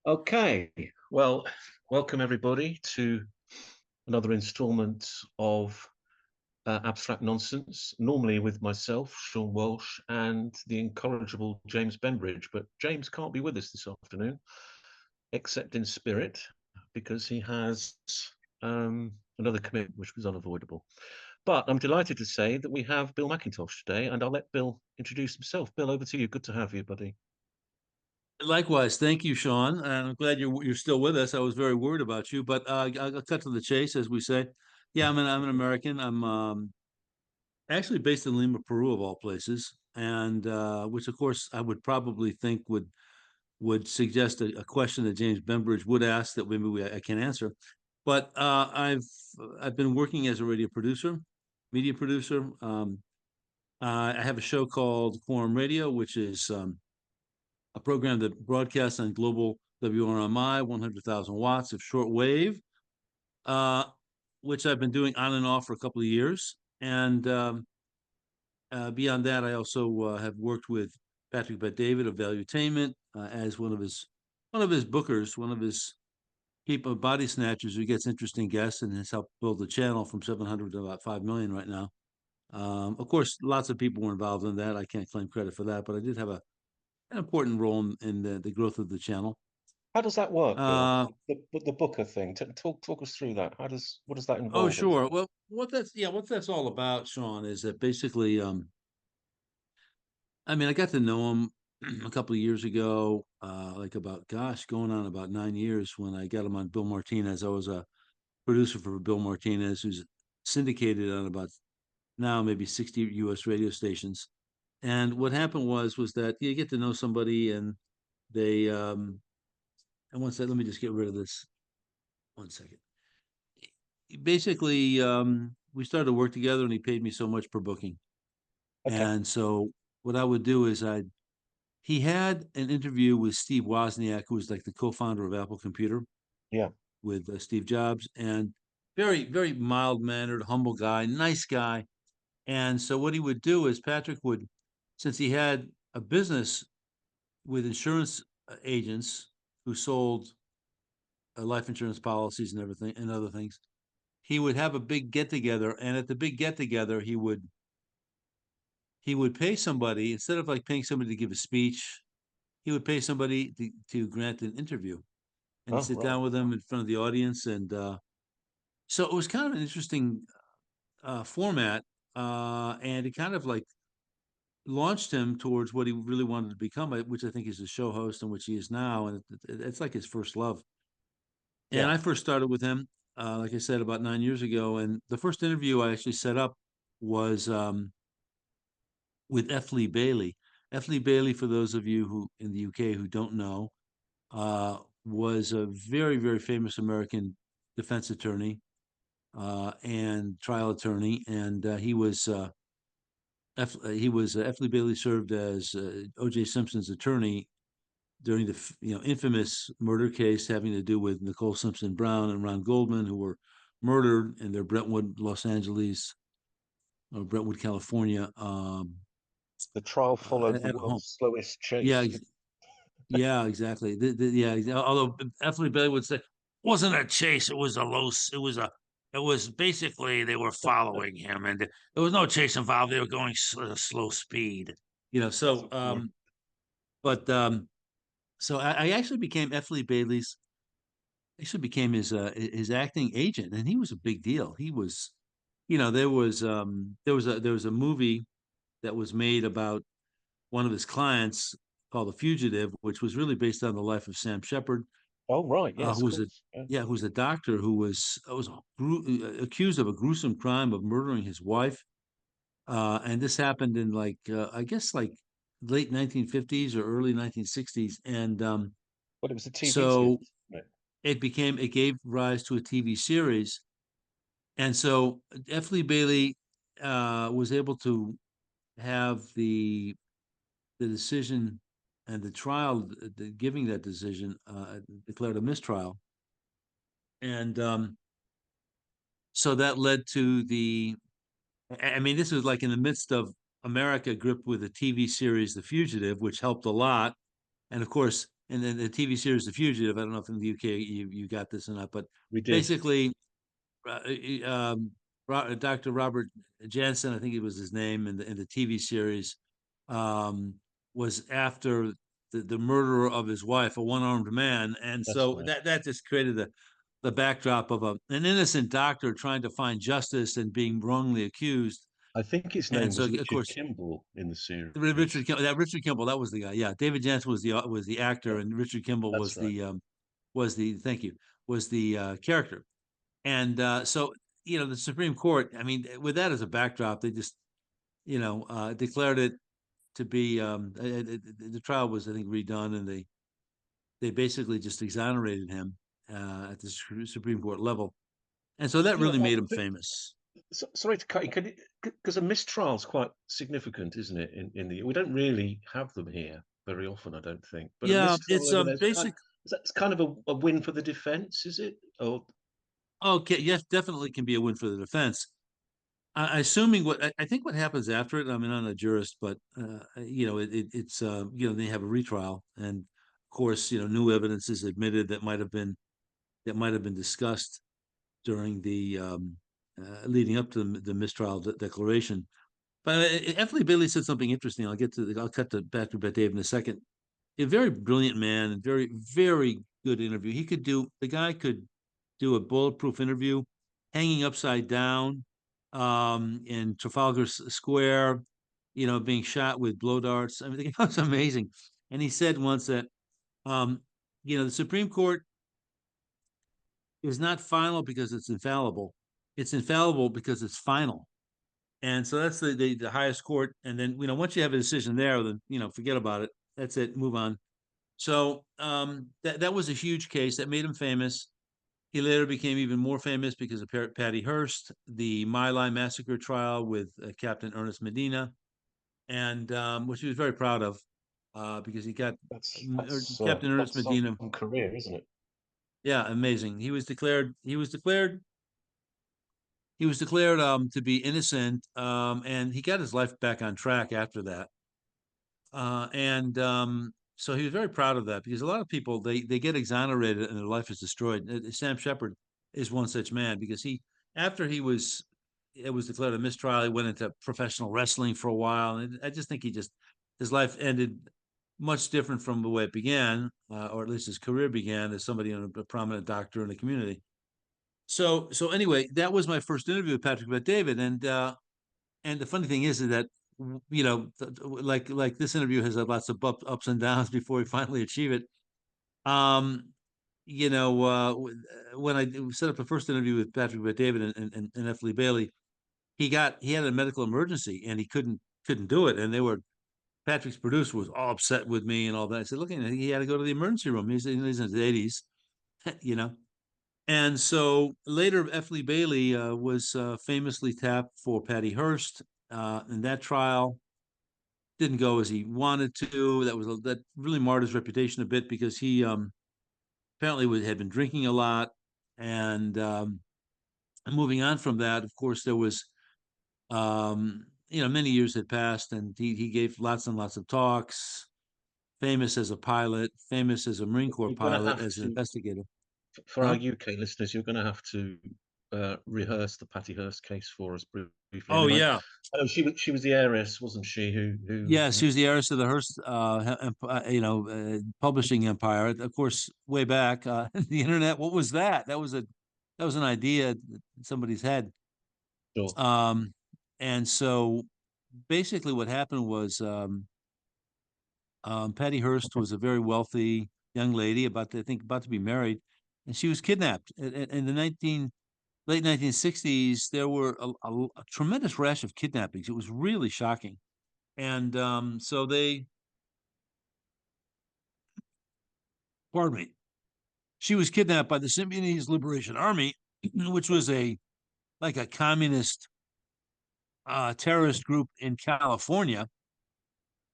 Okay, well, welcome everybody to another installment of Abstract Nonsense, normally with myself, Sean Walsh, and the incorrigible James Benbridge. But James can't be with us this afternoon, except in spirit, because he has another commitment which was unavoidable. But I'm delighted to say that we have Bill McIntosh today, and I'll let Bill introduce himself. Bill, over to you. Good to have you, buddy. Likewise, thank you, Sean. And I'm glad you're still with us. I was very worried about you, but I'll cut to the chase, as we say. Yeah, I'm an American. I'm actually based in Lima, Peru, of all places, and which, of course, I would probably think would suggest a question that James Bembridge would ask that I can answer. But I've been working as a radio producer, media producer. I have a show called Quorum Radio, which is a program that broadcasts on global WRMI, 100,000 watts of shortwave, which I've been doing on and off for a couple of years. And beyond that, I also have worked with Patrick Bet-David of Valuetainment as one of his bookers, one of his people, body snatchers, who gets interesting guests and has helped build the channel from 700 to about 5 million right now. Of course, lots of people were involved in that. I can't claim credit for that, but I did have an important role in the growth of the channel. How does that work, Bill? The Booker thing. Talk us through that. What does that Oh, involve? sure. Well, what that's all about, Sean, is that basically, I mean, I got to know him a couple of years ago, like going on about 9 years when I got him on Bill Martinez. I was a producer for Bill Martinez, who's syndicated on about now maybe 60 U.S. radio stations. And what happened was that you get to know somebody and they, and one second, let me just get rid of this. 1 second. Basically, we started to work together and he paid me so much per booking. Okay. And so what I would do is he had an interview with Steve Wozniak, who was like the co-founder of Apple Computer. Yeah. With Steve Jobs, and very, very mild-mannered, humble guy, nice guy. And so what he would do is Patrick would, since he had a business with insurance agents who sold life insurance policies and everything and other things, he would have a big get together, and at the big get together, he would pay somebody instead of like paying somebody to give a speech, he would pay somebody to grant an interview, and Oh, he'd sit right. down with them in front of the audience, and so it was kind of an interesting format, and it kind of like launched him towards what he really wanted to become, which I think is a show host, and which he is now, and it's like his first love. And Yeah. I first started with him, like I said, about 9 years ago. And the first interview I actually set up was with F. Lee Bailey. F. Lee Bailey, for those of you who in the UK who don't know, was a very, very famous American defense attorney and trial attorney, and F. Lee Bailey served as O.J. Simpson's attorney during the infamous murder case having to do with Nicole Simpson Brown and Ron Goldman, who were murdered in their Brentwood, Los Angeles, or Brentwood, California. The trial followed the At home. world's slowest Yeah, chase. yeah, exactly. Yeah, although F. Lee Bailey would say, "Wasn't a chase. It was a low. It was a. It was basically they were following him, and there was no chase involved. They were going slow speed. So but so I actually became F. Lee Bailey's. Actually became his acting agent, and he was a big deal. He was, there was a movie that was made about one of his clients called The Fugitive, which was really based on the life of Sam Shepard, Oh, right. Yes, who of was course. Yeah. who was a doctor who was accused of a gruesome crime of murdering his wife, and this happened in like I guess like late 1950s or early 1960s, and But it was a TV so series, wasn't it gave rise to a TV series, and so F. Lee Bailey was able to have the decision and the trial, giving that decision, declared a mistrial, and so that led to the. I mean, this was like in the midst of America gripped with the TV series The Fugitive, which helped a lot. And of course, and then the TV series The Fugitive. I don't know if in the UK you got this or not, but We did. basically, um, Dr. Robert Jansen, I think it was his name in the TV series, um, was after the murderer of his wife, a one-armed man, and That's so right. that just created the backdrop of an innocent doctor trying to find justice and being wrongly accused. I think his And name so, was of Richard course, Kimball in the series. Richard Kimball, that was the guy. Yeah, David Jansen was the actor, Yeah, and Richard Kimball that's right. was the thank you was the character. And so, the Supreme Court, I mean, with that as a backdrop, they just, declared it to be the trial was, I think, redone, and they basically just exonerated him at the Supreme Court level, and so that You know, really made him famous. sorry to cut you. Can because a mistrial is quite significant, isn't it? We don't really have them here very often, I don't think. But a Yeah, mistrial it's over there is basic. that's kind of a win for the defence, is it? Or Okay, yes, definitely can be a win for the defense. Assuming I think what happens after it. I mean, I'm not a jurist, but it's they have a retrial, and of course, new evidence is admitted that might have been discussed during the leading up to the mistrial declaration. But Anthony Bailey said something interesting. I'll cut to back to Dave in a second. A very brilliant man and very, very good interview. The guy could do a bulletproof interview hanging upside down in Trafalgar Square, being shot with blow darts. I mean, it was amazing. And he said once that, um, the Supreme Court is not final because it's infallible. It's infallible because it's final. And so that's the highest court. And then, once you have a decision there, then, forget about it. That's it. Move on. So that was a huge case that made him famous. He later became even more famous because of Patty Hearst, the My Lai massacre trial with Captain Ernest Medina, and which he was very proud of because he got Captain Ernest that's some Medina. career, isn't it? Yeah, amazing. He was declared to be innocent, and he got his life back on track after that. And so he was very proud of that because a lot of people they get exonerated and their life is destroyed. Sam Shepard is one such man because after it was declared a mistrial, he went into professional wrestling for a while, and I just think his life ended much different from the way it began, or at least his career began as somebody a prominent doctor in the community. So anyway, that was my first interview with Patrick Bet-David, and the funny thing is that like this interview has had lots of ups and downs before we finally achieve it. Um, when I set up the first interview with Patrick Bet-David and F. Lee Bailey, he had a medical emergency and he couldn't do it, and Patrick's producer was all upset with me and all that. I said, look, he had to go to the emergency room. He's in his 80s, you know. And so later, F. Lee Bailey was famously tapped for Patty Hearst in that trial. Didn't go as he wanted to. That really marred his reputation a bit because he apparently had been drinking a lot. And moving on from that, of course, there was many years had passed, and he gave lots and lots of talks. Famous as a pilot, famous as a Marine Corps You're going to pilot, have as an to, investigator. for our Huh? UK listeners, you're going to have to rehearse the Patty Hearst case for us briefly. I Oh mean, yeah, I know she was the heiress, wasn't she? yeah. She was the heiress of the Hearst, publishing empire. Of course, way back, the internet. What was that? That was an idea in somebody's head. Sure. Um, and so basically, what happened was Patty Hearst was a very wealthy young lady, about to be married, and she was kidnapped in the late 1960s. There were a tremendous rash of kidnappings. It was really shocking, and so pardon me, she was kidnapped by the Symbionese Liberation Army, which was like a communist terrorist group in California.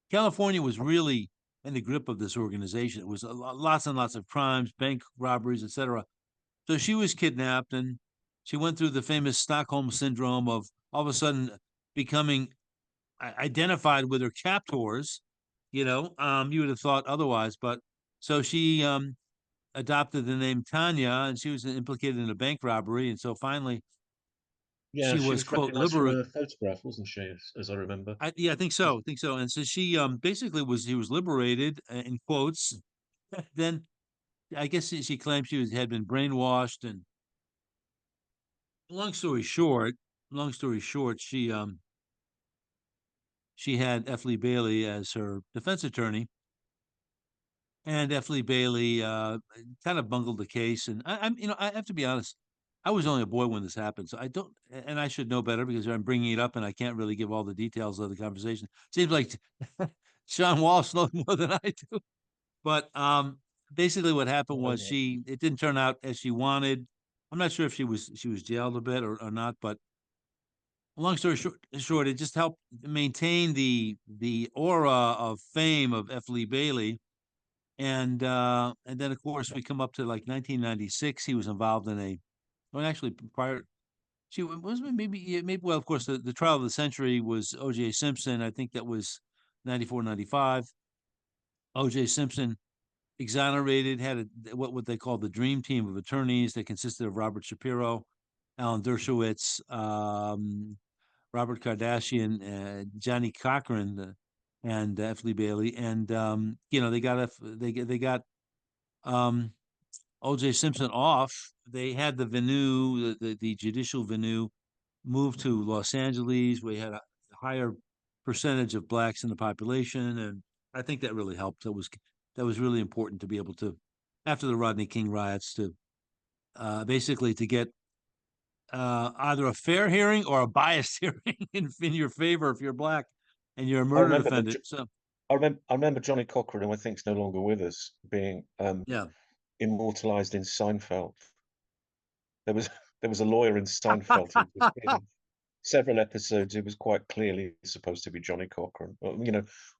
California was really in the grip of this organization. It was lots and lots of crimes, bank robberies, etc. So she was kidnapped, and she went through the famous Stockholm syndrome of all of a sudden becoming identified with her captors, You would have thought otherwise, but so she adopted the name Tanya, and she was implicated in a bank robbery, and so finally Yeah, she she was was quote recognised from liberate. a photograph, wasn't she? As I remember. Yeah, I think so, and so she basically was liberated in quotes. Then I guess she claimed had been brainwashed, and long story short, she had F. Lee Bailey as her defense attorney, and F. Lee Bailey kind of bungled the case. And I have to be honest, I was only a boy when this happened, so I don't, and I should know better because I'm bringing it up, and I can't really give all the details of the conversation. Seems like Sean Walsh knows more than I do. But basically, what happened Oh, was yeah. it didn't turn out as she wanted. I'm not sure if she was jailed a bit or not, but long story short, it just helped maintain the aura of fame of F. Lee Bailey. And then of course we come up to like 1996. He was involved in well, actually prior she was maybe yeah, maybe well, of course the trial of the century was O.J. Simpson. I think that was 94, 95. O.J. Simpson exonerated, had what they call the dream team of attorneys that consisted of Robert Shapiro, Alan Dershowitz, Robert Kardashian, Johnny Cochran, and F. Lee Bailey, and they got um, O.J. Simpson off. They had the venue, the judicial venue, moved to Los Angeles. We had a higher percentage of blacks in the population, and I think that really helped. That was really important to be able to, after the Rodney King riots, to basically to get either a fair hearing or a biased hearing in your favor if you're black and you're a I murder remember defendant. So I remember Johnny Cochran, who I think is no longer with us, being yeah. immortalised in Seinfeld. There was there was a lawyer in Seinfeld who was in several episodes. It was quite clearly supposed to be Johnny Cochran,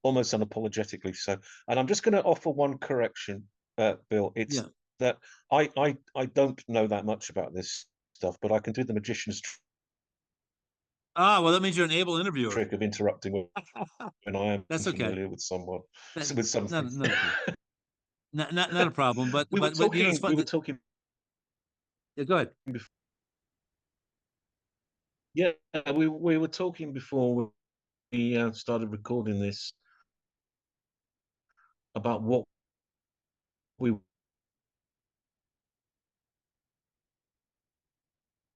almost unapologetically so. And I'm just going to offer one correction, Bill. It's Yeah. that I don't know that much about this stuff, but I can do the magician's Ah, well, that means you're an able interviewer. trick of interrupting when I am That's okay. familiar with someone, That, with something. not a problem. Not a problem. But it's We fun. were talking. Yeah, go ahead. Yeah, we were talking before we started recording this about what we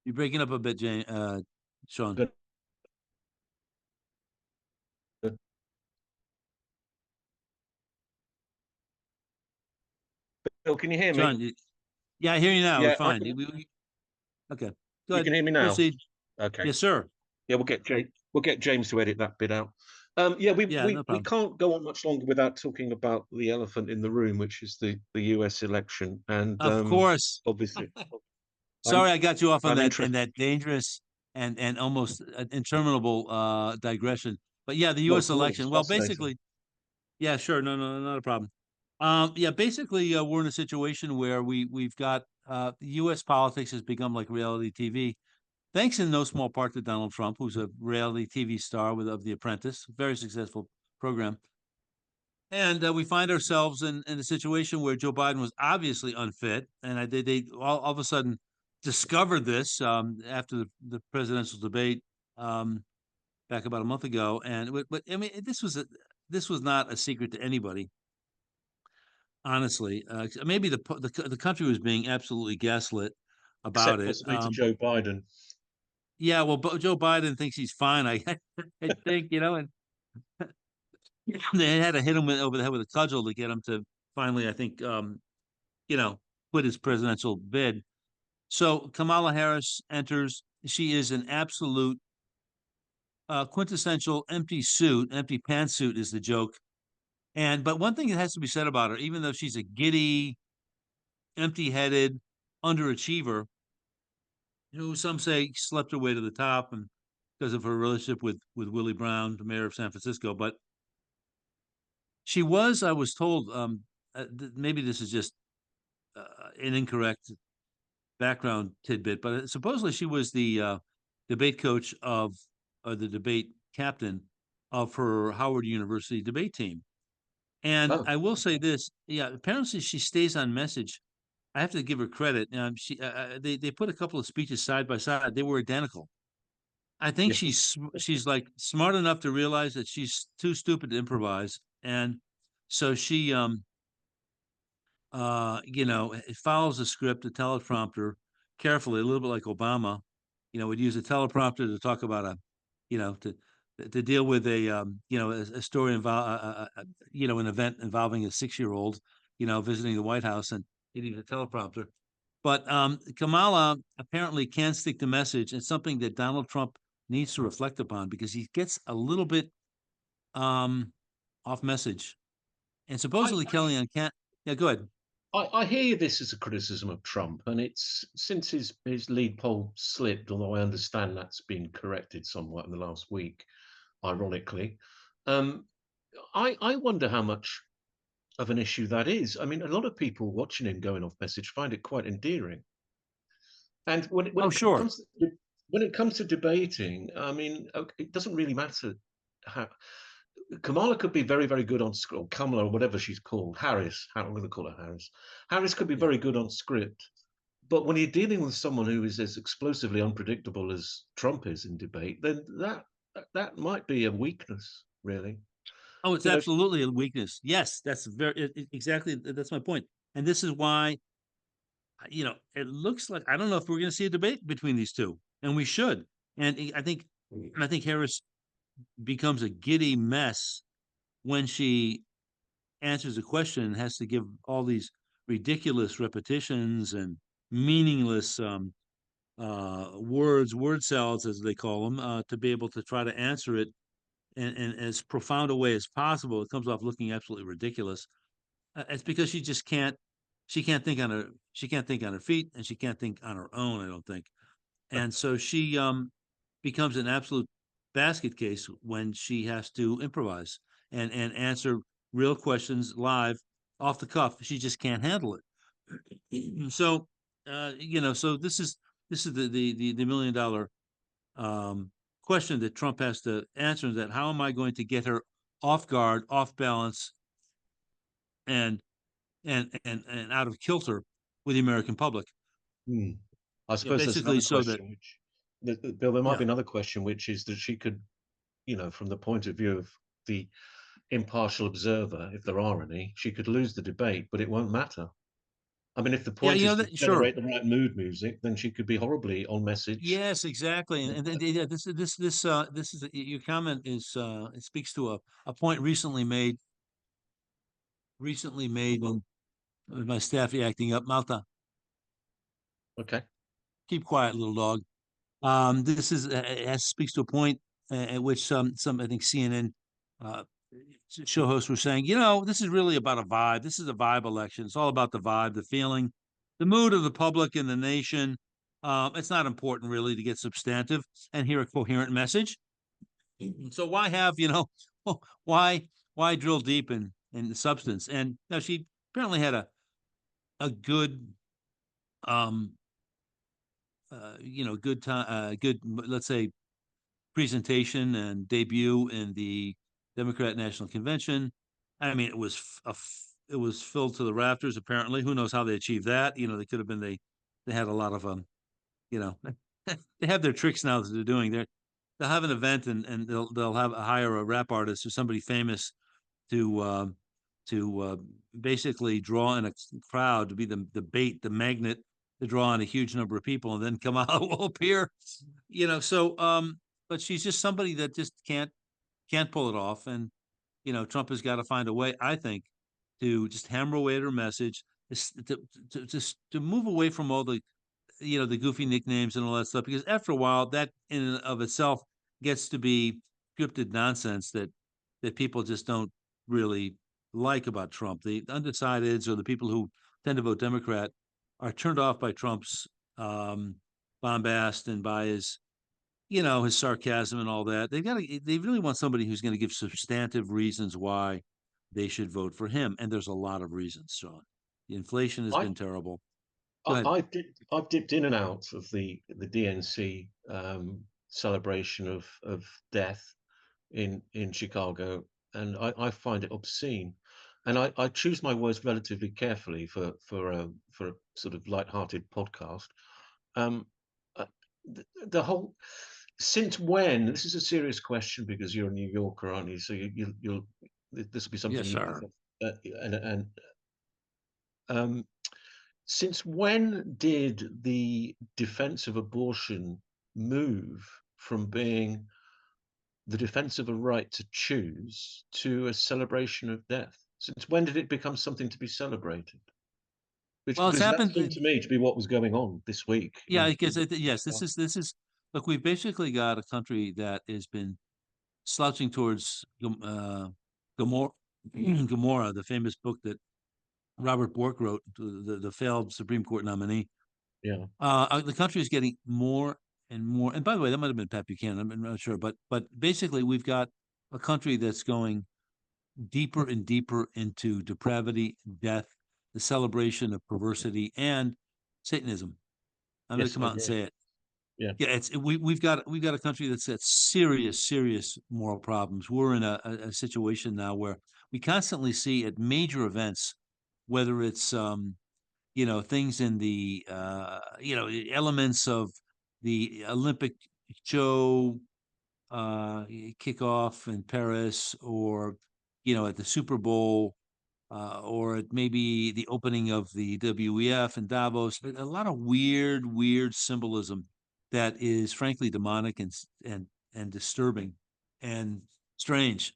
You're breaking up a bit, Jane, Sean. were Bill, can you hear me? Sean, yeah, I hear you now. We're Yeah, fine. Okay, go you ahead. can hear me now. Proceed. Okay. Yes, sir. Yeah, we'll get James to edit that bit out. Yeah, Yeah, no we problem. can't go on much longer without talking about the elephant in the room, which is the US election. And Of course. obviously, Sorry, I'm I got you off on I'm that in interested. that dangerous and almost interminable digression. But yeah, the Not U.S. at all. It's election. Well, fascinating. basically, yeah, sure, no, not a problem. Yeah, basically, we're in a situation where we've got U.S. politics has become like reality TV, thanks in no small part to Donald Trump, who's a reality TV star of The Apprentice, very successful program. And we find ourselves in a situation where Joe Biden was obviously unfit, and they all of a sudden discovered this after the presidential debate back about a month ago. And but I mean, this was not a secret to anybody, honestly. Maybe the country was being absolutely gaslit about Except it. possibly to Joe Biden. Yeah, well, Joe Biden thinks he's fine. I think and they had to hit him over the head with a cudgel to get him to finally, I think, you know, quit his presidential bid. So Kamala Harris enters. She is an absolute quintessential empty suit, empty pantsuit is the joke. But one thing that has to be said about her, even though she's a giddy, empty-headed underachiever, who some say slept her way to the top and because of her relationship with Willie Brown, the mayor of San Francisco, but she was, I was told, maybe this is just an incorrect background tidbit, but supposedly she was the debate coach or the debate captain of her Howard University debate team. And Oh, I will say this, yeah, apparently she stays on message. I have to give her credit. They put a couple of speeches side by side. They were identical. I think yeah. she's like smart enough to realize that she's too stupid to improvise, and so she it follows the script, the teleprompter, carefully, a little bit like Obama. Would use a teleprompter to talk about to deal with a story an event involving a 6-year-old, visiting the White House and hitting the teleprompter. But Kamala apparently can stick the message, and something that Donald Trump needs to reflect upon because he gets a little bit off message. And I, supposedly Kellyanne can't. Yeah, go ahead. I hear this as a criticism of Trump, and it's since his lead poll slipped, although I understand that's been corrected somewhat in the last week, ironically. Um, I wonder how much of an issue that is. I mean, a lot of people watching him going off message find it quite endearing. And Oh, sure. when it comes to debating, I mean, it doesn't really matter how Kamala could be very, very good on script, or Kamala, or whatever she's called, Harris. I'm going to call her Harris. Harris could be Yeah. very good on script, but when you're dealing with someone who is as explosively unpredictable as Trump is in debate, then that might be a weakness, really. Oh, it's You know, absolutely a weakness. Yes, that's exactly that's my point. And this is why, it looks like I don't know if we're going to see a debate between these two, and we should. And I think Harris becomes a giddy mess when she answers a question and has to give all these ridiculous repetitions and meaningless word salads, as they call them, to be able to try to answer it in as profound a way as possible. It comes off looking absolutely ridiculous. It's because she just can't. She can't think on her feet, and she can't think on her own. I don't think, and so she becomes an absolute basket case when she has to improvise and answer real questions live off the cuff. She just can't handle it. So, so this is the $1 million question that Trump has to answer: that how am I going to get her off guard, off balance, and and out of kilter with the American public? hmm. I Yeah, suppose there's basically, another so that question, Bill, there might yeah, be another question, which is that she could, from the point of view of the impartial observer, if there are any, she could lose the debate, but it won't matter. I mean, if the yeah, point is to sure. generate the right mood music, then she could be horribly on message. Yes, exactly. And yeah, this is your comment is it speaks to a point recently made when my staff acting up. Malta, Okay. keep quiet, little dog. This is speaks to a point at which some I think CNN uh, show hosts were saying, this is really about a vibe. This is a vibe election. It's all about the vibe, the feeling, the mood of the public and the nation. It's not important really to get substantive and hear a coherent message. So why have why why drill deep in the substance? And now she apparently had a good um good time good, let's say, presentation and debut in the Democrat National Convention. I mean, it was filled to the rafters. Apparently, who knows how they achieved that? They could have been they had a lot of you know, they have their tricks now that they're doing. They'll have an event and they'll hire a rap artist or somebody famous to uh, to basically draw in a crowd to be the bait, the magnet to draw in a huge number of people, and then Kamala will appear. So but she's just somebody that just can't pull it off, and Trump has got to find a way, I think, to just hammer away at her message, to move away from all the goofy nicknames and all that stuff, because after a while that in and of itself gets to be scripted nonsense that people just don't really like about Trump. The undecideds or the people who tend to vote Democrat are turned off by Trump's bombast and by his sarcasm and all that. They really want somebody who's going to give substantive reasons why they should vote for him. And there's a lot of reasons, Sean. The inflation has I, been terrible. Go I ahead. I've dipped in and out of the DNC celebration of death in Chicago, and I find it obscene. and I choose my words relatively carefully for a sort of light-hearted podcast. Um, the whole since when? This is a serious question because you're a New Yorker, aren't you? So you'll this will be something Yes, you pick sir. up. And um, since when did the defense of abortion move from being the defense of a right to choose to a celebration of death? Since when did it become something to be celebrated? Which, Well, it's because that happened. seemed to me to be what was going on this week Yeah, I in guess yes. This is look. We've basically got a country that has been slouching towards Gomorrah, Gomorrah, the famous book that Robert Bork wrote, the failed Supreme Court nominee. yeah. The country is getting more and more. And by the way, that might have been Pat Buchanan. I'm not sure, but basically, we've got a country that's going deeper and deeper into depravity, death, the celebration of perversity, and Satanism. I'm going to Yes, come I out and agree. say it. Yeah. Yeah, we've got a country that's got serious moral problems. We're in a situation now where we constantly see at major events, whether it's things in the elements of the Olympic show kickoff in Paris, or at the Super Bowl, or it may be the opening of the WEF in Davos. A lot of weird symbolism that is frankly demonic and disturbing and strange.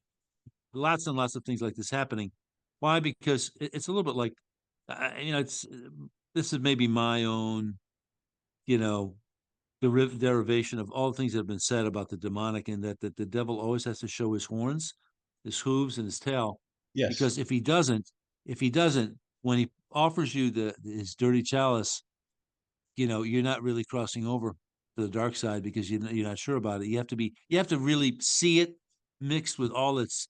Lots and lots of things like this happening. Why? Because it's a little bit like, it's this is maybe my own, you know, derivation of all the things that have been said about the demonic, and that the devil always has to show his horns, his hooves, and his tail, Yes. because if he doesn't, when he offers you his dirty chalice, you're not really crossing over to the dark side because you're not sure about it. You have to really see it mixed with all its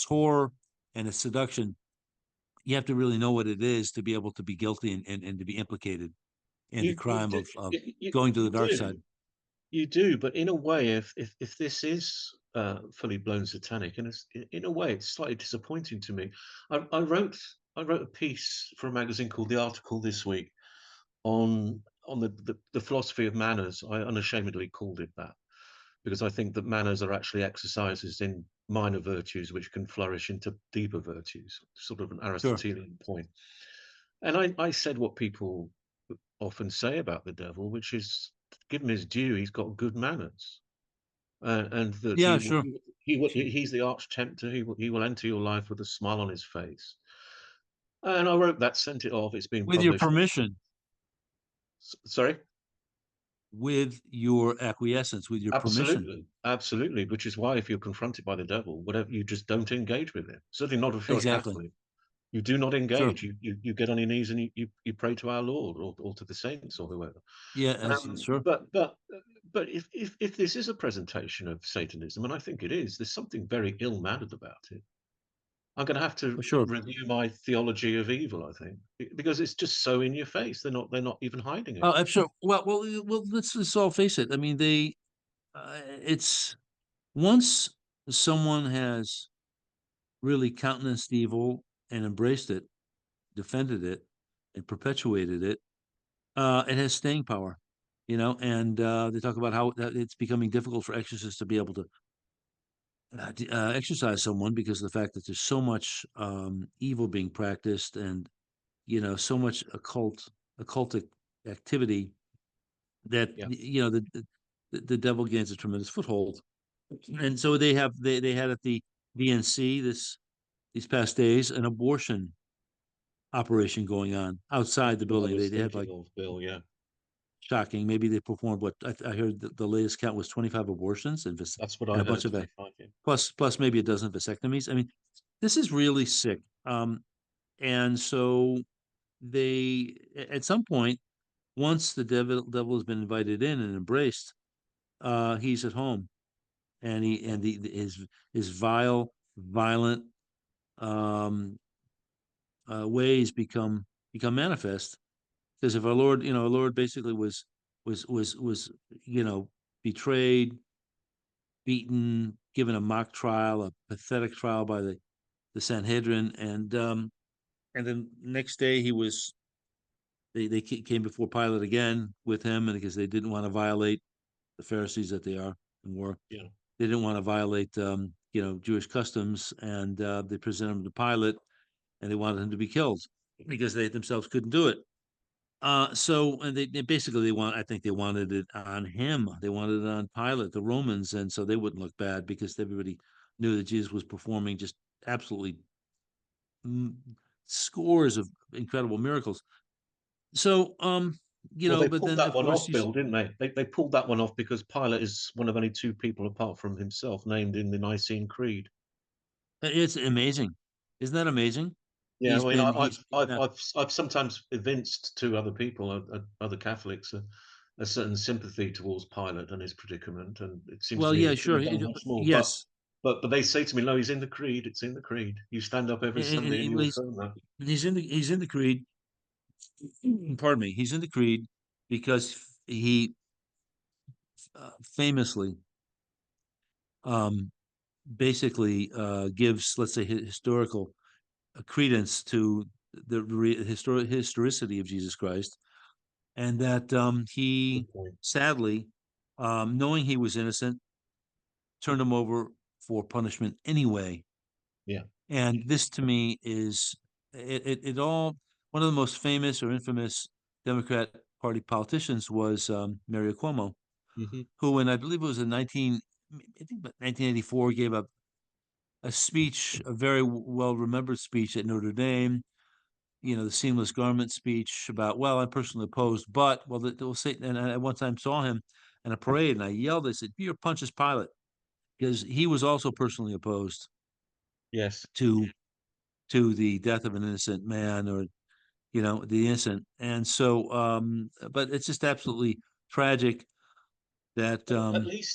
horror and its seduction. You have to really know what it is to be able to be guilty and to be implicated in the You crime do of going to you the dark do side. you do, but in a way, if this is fully blown satanic, and in a way, it's slightly disappointing to me. I wrote a piece for a magazine called The Article this week on the philosophy of manners. I unashamedly called it that because I think that manners are actually exercises in minor virtues which can flourish into deeper virtues, sort of an Sure. Aristotelian point. And I said what people often say about the devil, which is, give him his due, he's got good manners, and that Yeah, sure. he's the arch tempter. He will enter your life with a smile on his face. And I wrote that, sent it off. It's been With your published. permission, Sorry. with your acquiescence, with your permission. Absolutely, absolutely. Which is why, if you're confronted by the devil, whatever, you just don't engage with him. Certainly not if you're a Exactly. Catholic. You do not Sure. engage. You get on your knees and you pray to our Lord, or to the saints or whoever. Yeah, sure. But if this is a presentation of Satanism, and I think it is, there's something very ill-mannered about it. I'm going to have to Sure. review my theology of evil, I think, because it's just so in your face. They're not even hiding it. Oh, I'm sure. Well. Let's all face it. I mean, it's once someone has really countenanced evil and embraced it, defended it, and perpetuated it, it has staying power. And they talk about how that it's becoming difficult for exorcists to be able to exercise someone because of the fact that there's so much evil being practiced, and so much occultic activity that Yeah. the devil gains a tremendous foothold. And so they had at the VNC these past days an abortion operation going on outside That's the what I building. was They had, thinking like, of, Bill. Yeah. shocking. Maybe they performed what I heard the latest count was 25 abortions That's what I and a heard, bunch of 25. Yeah. plus maybe a dozen vasectomies. I mean, this is really sick. And so they at some point, once the devil has been invited in and embraced, he's at home, and he Yeah. and his vile, violent ways become manifest. Because if our Lord basically was betrayed, beaten, given a mock trial, a pathetic trial by the the Sanhedrin, and then next day they came before Pilate again with him, and because they didn't want to violate the Pharisees that they are and were, Yeah. they didn't want to violate Jewish customs, and they presented him to Pilate, and they wanted him to be killed because they themselves couldn't do it. So and they basically I think they wanted it on him. They wanted it on Pilate, the Romans, and so they wouldn't look bad because everybody knew that Jesus was performing just absolutely scores of incredible miracles. So, Well, they but pulled then that of one course off, Bill, didn't they? They pulled that one off because Pilate is one of only two people apart from himself named in the Nicene Creed. it's amazing. Isn't that amazing? Yeah, I mean, He's I've sometimes evinced to other people, other Catholics, a certain sympathy towards Pilate and his predicament, and it seems to well, me yeah, they could sure. have done much more. Yes, But they say to me, no, he's in the creed. It's in the creed. You stand up every Sunday and you well, affirm that. he's in the creed. Pardon me. He's in the creed because he famously um, basically gives, let's say, historical credence to the historicity of Jesus Christ, and that he Good point. sadly, knowing he was innocent, turned him over for punishment anyway. Yeah. And this to me is it all one of the most famous or infamous Democrat Party politicians was Mario Cuomo, Hmm. who, in I believe it was in 1984, gave a speech, a very well remembered speech at Notre Dame. The seamless garment speech about, well, I'm personally opposed, but well, they'll say, and I one time saw him in a parade, and I yelled, I said, "You're Pontius Pilate," because he was also personally opposed Yes. to the death of an innocent man, or the innocent. And so but it's just absolutely tragic that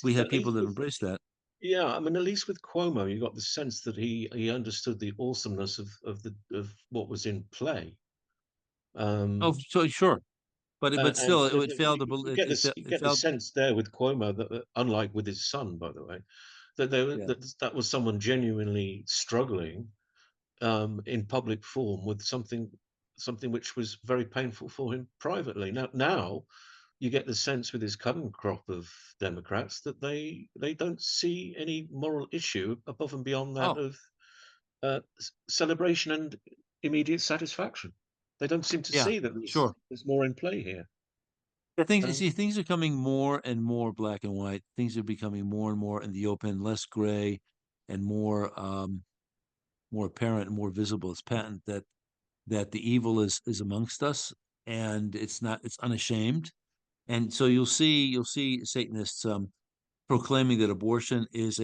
we have At people least that with embrace that. Yeah, I mean, at least with Cuomo, you got the sense that he understood the awesomeness of what was in play. Oh, Um, so sure, but and still it failed to you believe get this, you it get the failed. sense there with Cuomo that, unlike with his son, by the way, that Yeah. that was someone genuinely struggling in public form with something which was very painful for him privately. Now you get the sense with his current crop of Democrats that they don't see any moral issue above and beyond that Oh, of celebration and immediate satisfaction. They don't seem to yeah, see that sure. there's more in play here. Yeah, things, you Um, see, things are coming more and more black and white. Things are becoming more and more in the open, less gray, and more apparent and more visible. It's patent that the evil is amongst us, and it's unashamed. And so you'll see Satanists proclaiming that abortion is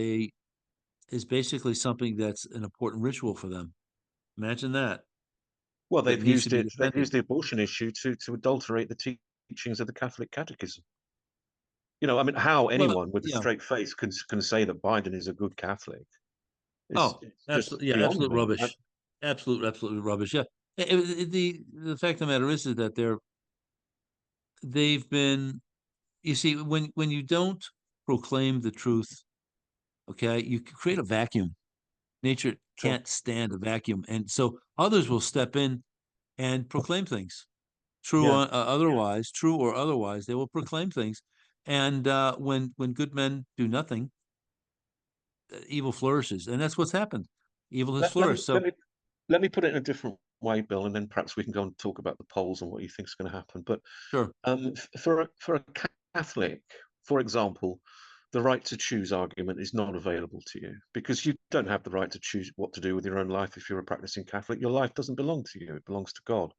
basically something that's an important ritual for them. Imagine that well, that they've needs to used be it. They've defended. used the abortion issue to adulterate the teachings of the Catholic Catechism. I mean, how Well, anyone with a yeah. straight face can say that Biden is a good Catholic is Oh, it's just absolutely. Yeah, beyond absolute me. rubbish. Absolutely rubbish. Yeah. The fact of the matter is that they've been. You see, when you don't proclaim the truth, okay, you create a vacuum. Nature Sure. can't stand a vacuum, and so others will step in and proclaim things. True, Yeah. otherwise, true or otherwise, they will proclaim things. And when good men do nothing, evil flourishes, and that's what's happened. Evil has Let, let me flourished. So let me let me put it in a different way, Bill, and then perhaps we can go and talk about the polls and what you think is going to happen. But sure, for a Catholic, for example, the right to choose argument is not available to you because you don't have the right to choose what to do with your own life if you're a practicing Catholic. Your life doesn't belong to you; it belongs to God.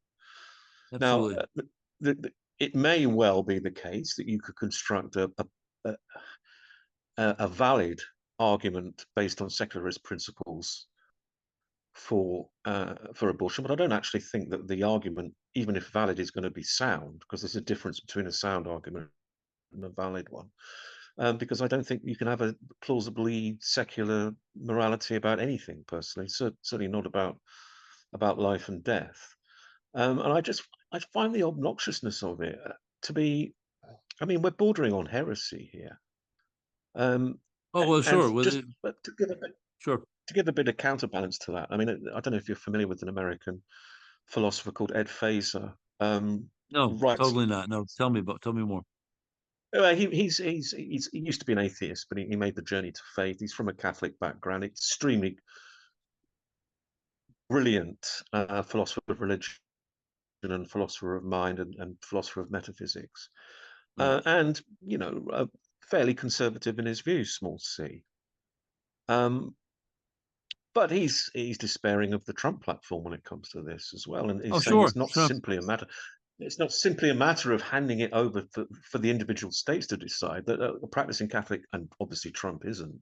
Now, absolutely. it may well be the case that you could construct a, a valid argument based on secularist principles for abortion, but I don't actually think that the argument, even if valid, is going to be sound because there's a difference between a sound argument and a valid one. Because I don't think you can have a plausibly secular morality about anything personally, certainly not about life and death. And I find the obnoxiousness of it to be, I mean, we're bordering on heresy here. Um, Oh well, and sure. Well, just but to give a bit, sure. to give a bit of counterbalance to that, I mean, I don't know if you're familiar with an American philosopher called Ed Feser. No, Writes. totally not. No, tell me more. Well, he used to be an atheist, but he made the journey to faith. He's from a Catholic background, extremely brilliant philosopher of religion and philosopher of mind and philosopher of metaphysics, Right. and fairly conservative in his views, small c. Um, but he's despairing of the Trump platform when it comes to this as well, and Oh, he's saying sure, it's not sure. simply a matter. It's not simply a matter of handing it over for the individual states to decide. That a practicing Catholic, and obviously Trump isn't,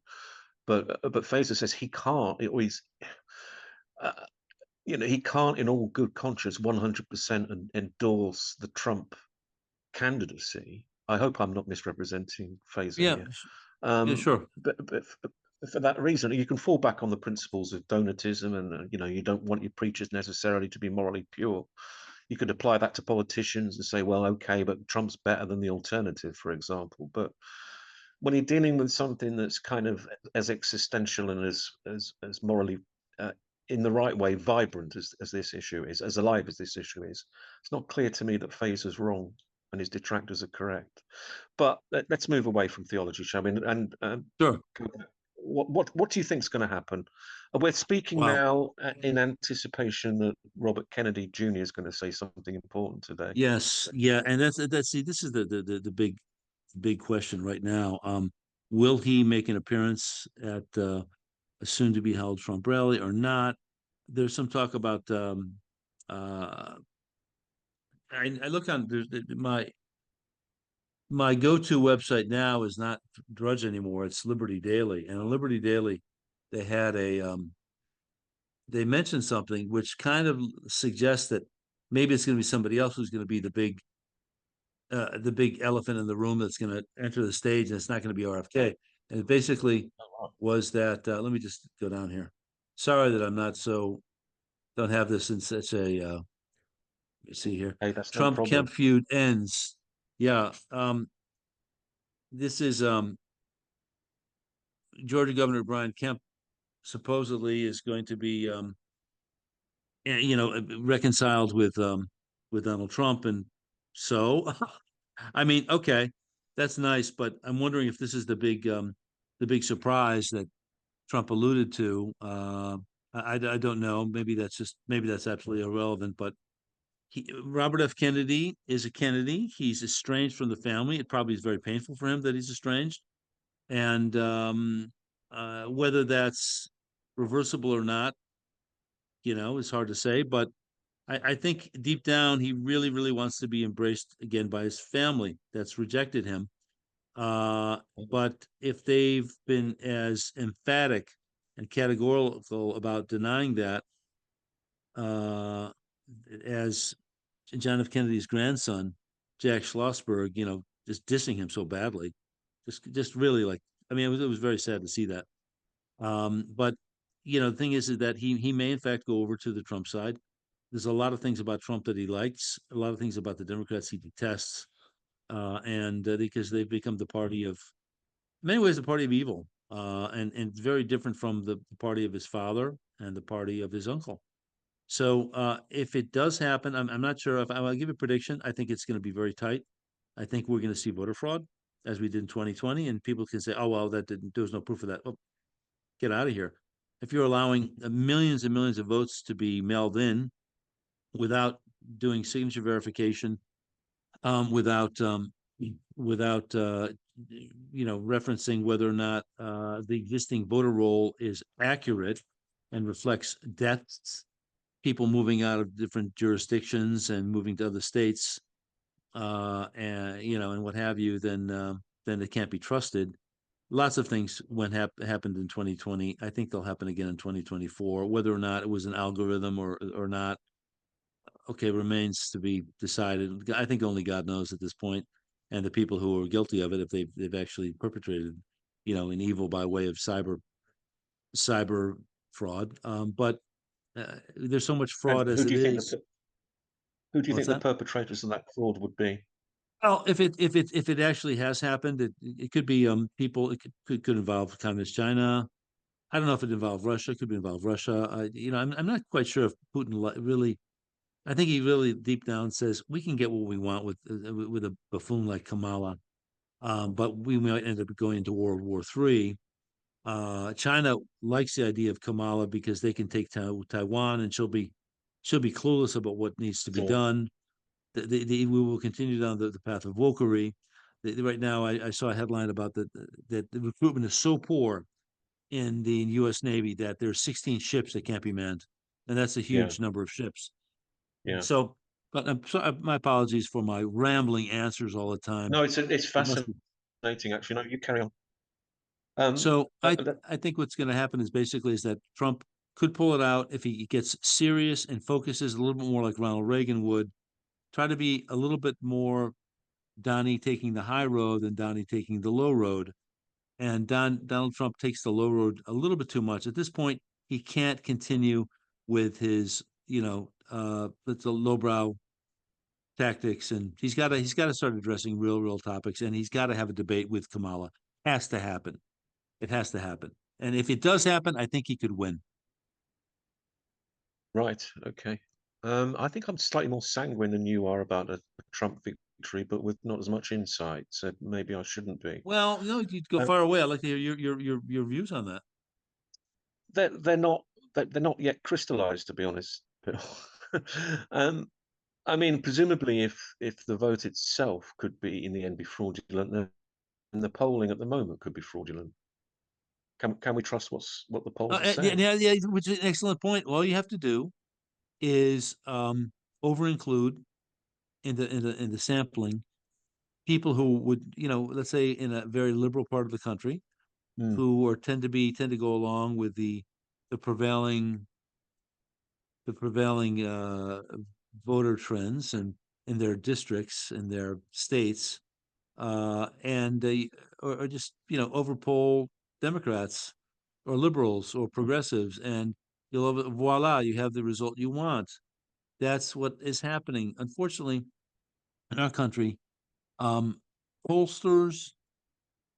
but Fazer says he can't. Or he's, uh, he can't, in all good conscience, 100% endorse the Trump candidacy. I hope I'm not misrepresenting Fazer Yeah, here. yeah, Um, sure. but for that reason, you can fall back on the principles of donatism, and you don't want your preachers necessarily to be morally pure. You could apply that to politicians and say, well, okay, but Trump's better than the alternative, for example. But when you're dealing with something that's kind of as existential and as morally uh, in the right way vibrant as this issue is, as alive as this issue is, it's not clear to me that Fazer's wrong and his detractors are correct. But let's move away from theology, shall we? And Sure. what do you think is going to happen? We're speaking Well, now in anticipation that Robert Kennedy Jr. is going to say something important today. yes, yeah, and that's see, this is the big question right now. Will he make an appearance at a soon to be held Trump rally or not? There's some talk about uh I look on my go-to website now is not Drudge anymore. It's Liberty Daily. And on Liberty Daily, they had they mentioned something which kind of suggests that maybe it's going to be somebody else who's going to be the big elephant in the room that's going to enter the stage, and it's not going to be RFK. And it basically was that let me just go down here. Sorry that I'm not so don't have this in such a let me see here. Hey, that's no Trump Kemp problem. feud ends. Yeah. This is Georgia Governor Brian Kemp supposedly is going to be reconciled with Donald Trump, and so I mean, okay, that's nice, but I'm wondering if this is the big surprise that Trump alluded to. I don't know. Maybe that's absolutely irrelevant. But Robert F. Kennedy is a Kennedy. He's estranged from the family. It probably is very painful for him that he's estranged, and whether that's reversible or not, is hard to say. But I think deep down he really, really wants to be embraced again by his family that's rejected him. But if they've been as emphatic and categorical about denying that uh, as John F. Kennedy's grandson, Jack Schlossberg, just dissing him so badly, just really like, I mean, it was very sad to see that. But the thing is that he may in fact go over to the Trump side. There's a lot of things about Trump that he likes, a lot of things about the Democrats he detests, and because they've become the party of, in many ways, the party of evil, and very different from the party of his father and the party of his uncle. So if it does happen, I'm not sure if I'll give a prediction. I think it's going to be very tight. I think we're going to see voter fraud as we did in 2020, and people can say, "Oh well, there was no proof of that." Oh, get out of here! If you're allowing millions and millions of votes to be mailed in without doing signature verification, without referencing whether or not the existing voter roll is accurate and reflects deaths, people moving out of different jurisdictions and moving to other states, and what have you, then it can't be trusted. Lots of things happened in 2020. I think they'll happen again in 2024. Whether or not it was an algorithm or not, okay, remains to be decided. I think only God knows at this point, and the people who are guilty of it, if they've actually perpetrated, an evil by way of cyber fraud. But there's so much And fraud as it is. who do you What's think the that? perpetrators of that fraud would be? Well, if it actually has happened, it could be people. It could involve communist China. I don't know if it involved Russia. Could involve Russia. I'm not quite sure if Putin really. I think he really deep down says we can get what we want with a buffoon like Kamala, but we might end up going into World War III. China likes the idea of Kamala because they can take Taiwan, and she'll be clueless about what needs to be Sure. done. We will continue down the path of wokery. Right now, I saw a headline about that the recruitment is so poor in the U.S. Navy that there's 16 ships that can't be manned, and that's a Yeah. huge number of ships. Yeah. So, but my apologies for my rambling answers all the time. No, it's It must fascinating. be. Actually, no, you carry on. Um, So uh, I uh, I think what's going to happen is basically is that Trump could pull it out if he gets serious and focuses a little bit more like Ronald Reagan would. Try to be a little bit more Donnie taking the high road than Donnie taking the low road. And Donald Trump takes the low road a little bit too much. At this point, he can't continue with his, it's a lowbrow tactics, and he's got to start addressing real topics, and he's got to have a debate with Kamala. Has to happen. It has to happen. And if it does happen, I think he could win. right. Okay. I think I'm slightly more sanguine than you are about a Trump victory, but with not as much insight. So maybe I shouldn't be. Well, you'd go Um, far away. I'd like to hear your views on that. they're not they're not yet crystallized, to be honest. um, I mean, presumably, if the vote itself could be in the end be fraudulent, then the polling at the moment could be fraudulent. Can we trust what the polls are Yeah, saying? yeah, yeah, which is an excellent point. All you have to do is over include in the sampling people who would, let's say in a very liberal part of the country, Mm, who are tend to go along with the prevailing the prevailing voter trends and in their districts in their states, and or just overpoll Democrats or liberals or progressives, and voila, you have the result you want. That's what is happening, unfortunately, in our country. Um, Pollsters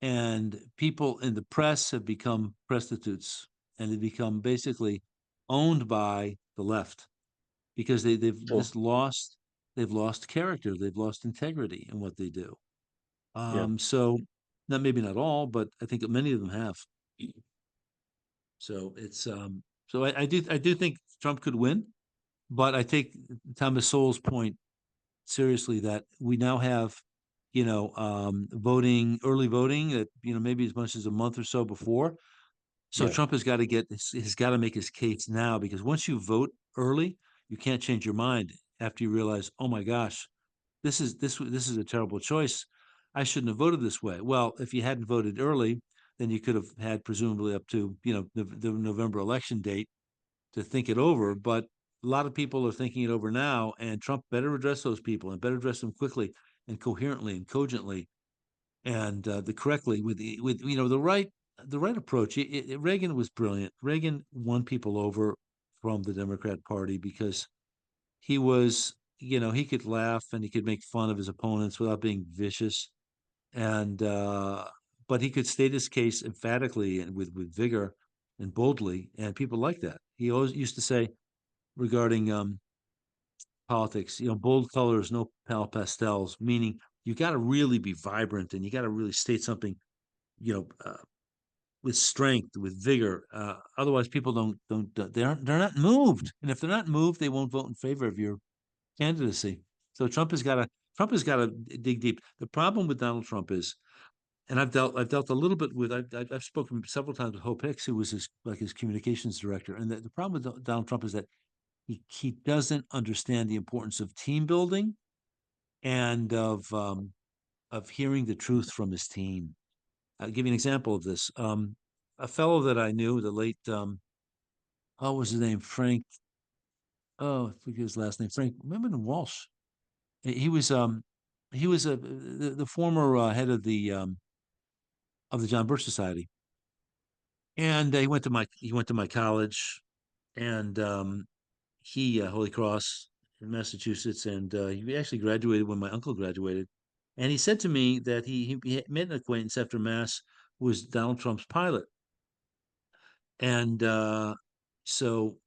and people in the press have become prostitutes, and they become basically owned by the left because they've sure. just lost character, they've lost integrity in what they do. Yeah. So not maybe not all, but I think many of them have. So I do think Trump could win, but I take Thomas Sowell's point seriously that we now have early voting that maybe as much as a month or so before. So Yeah. Trump has got to make his case now, because once you vote early, you can't change your mind after you realize, oh my gosh, this is a terrible choice. I shouldn't have voted this way. Well, if you hadn't voted early, then you could have had presumably up to the November election date to think it over. But a lot of people are thinking it over now, and Trump better address those people and better address them quickly and coherently and cogently and the correctly with the right approach. Reagan was brilliant. Reagan won people over from the Democrat Party because he could laugh and he could make fun of his opponents without being vicious, and but he could state his case emphatically and with vigor and boldly, and people like that. He always used to say regarding politics, bold colors, no pale pastels, meaning you got to really be vibrant and you got to really state something, you know, uh, with strength, with vigor. Otherwise, people don't they're not moved, and if they're not moved, they won't vote in favor of your candidacy. So Trump has got to dig deep. The problem with Donald Trump is, and I've dealt a little bit with I've spoken several times with Hope Hicks, who was his communications director, and the problem with Donald Trump is that he doesn't understand the importance of team building and of hearing the truth from his team. I'll give you an example of this. A fellow that I knew, the late what was his name? Frank. Oh, I forget his last name. Frank. Remember Walsh? He was the former head of the John Birch Society, and he went to my college, and he Holy Cross in Massachusetts, and he actually graduated when my uncle graduated. And he said to me that he made an acquaintance after Mass who was Donald Trump's pilot. And so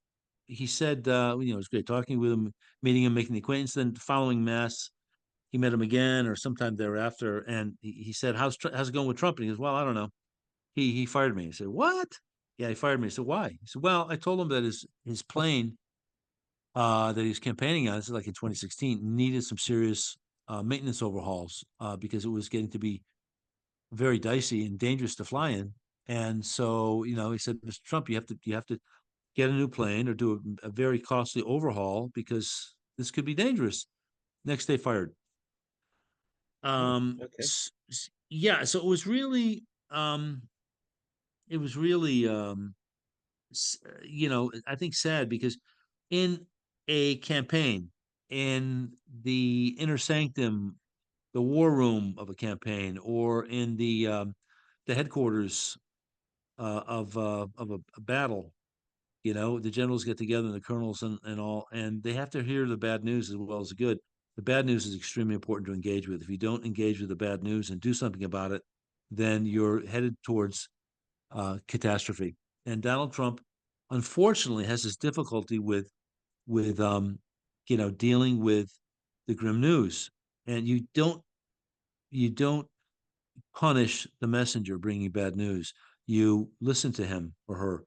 he said, it was great talking with him, meeting him, making the acquaintance. Then following Mass, he met him again or sometime thereafter. And he said, how's it going with Trump? And he goes, well, I don't know. He fired me. He said, what? Yeah, he fired me. I said, why? He said, well, I told him that his plane that he was campaigning on, this is like in 2016, needed some serious maintenance overhauls because it was getting to be very dicey and dangerous to fly in. And so, he said, Mr. Trump, you have to get a new plane or do a very costly overhaul because this could be dangerous. Next day fired. Oh, okay. Yeah, so it was really I think sad because in a campaign, in the inner sanctum, the war room of a campaign, or in the headquarters of a battle, the generals get together and the colonels and all, and they have to hear the bad news as well as the good. The bad news is extremely important to engage with. If you don't engage with the bad news and do something about it, then you're headed towards catastrophe. And Donald Trump, unfortunately, has this difficulty with dealing with the grim news. And you don't punish the messenger bringing bad news. You listen to him or her,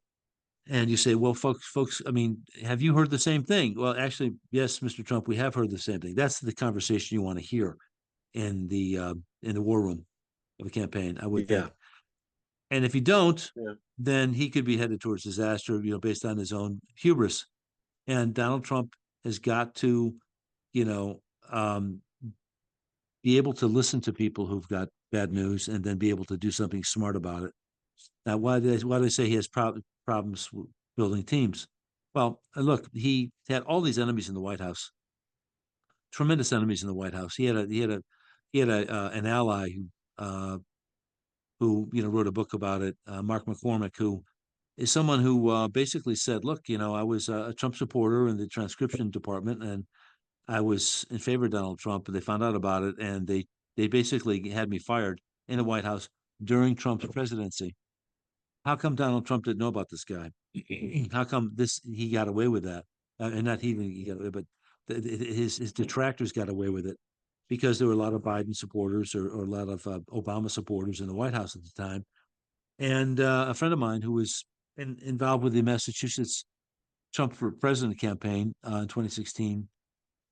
and you say, "Well, folks, I mean, have you heard the same thing?" Well, actually, yes, Mr. Trump, we have heard the same thing. That's the conversation you want to hear in the war room of a campaign, I would Yeah, think. And if you don't, yeah, then he could be headed towards disaster, based on his own hubris. And Donald Trump has got to, you know, um, be able to listen to people who've got bad news and then be able to do something smart about it. Now, why do they say he has problems building teams? Well, look, he had all these enemies in the White House, tremendous enemies in the White House. He had an ally who wrote a book about it, Mark McCormick, who is someone who basically said, "Look, I was a Trump supporter in the transcription department, and I was in favor of Donald Trump, and they found out about it, and they basically had me fired in the White House during Trump's presidency. How come Donald Trump didn't know about this guy? How come he got away with that? And not he got away, but his detractors got away with it because there were a lot of Biden supporters or a lot of Obama supporters in the White House at the time. And a friend of mine who was involved with the Massachusetts Trump for president campaign in 2016,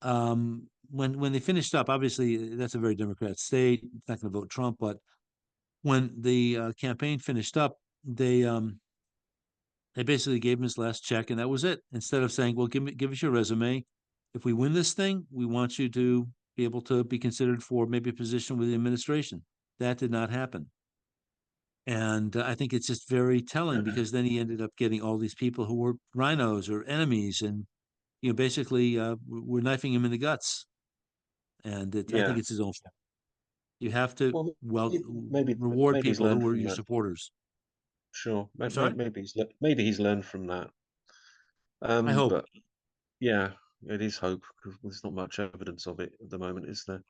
when they finished up, obviously that's a very Democrat state. It's not going to vote Trump, but when the campaign finished up, they basically gave him his last check, and that was it. Instead of saying, "Well, give us your resume. If we win this thing, we want you to be able to be considered for maybe a position with the administration." That did not happen. And I think it's just very telling because then he ended up getting all these people who were rhinos or enemies, and basically were knifing him in the guts. And I think yeah. it's his own fault. You have to Well, maybe reward maybe he's people learned who are from your that. supporters. Sure, I'm sorry. maybe he's learned from that. I hope. But yeah, it is hope because there's not much evidence of it at the moment, is there?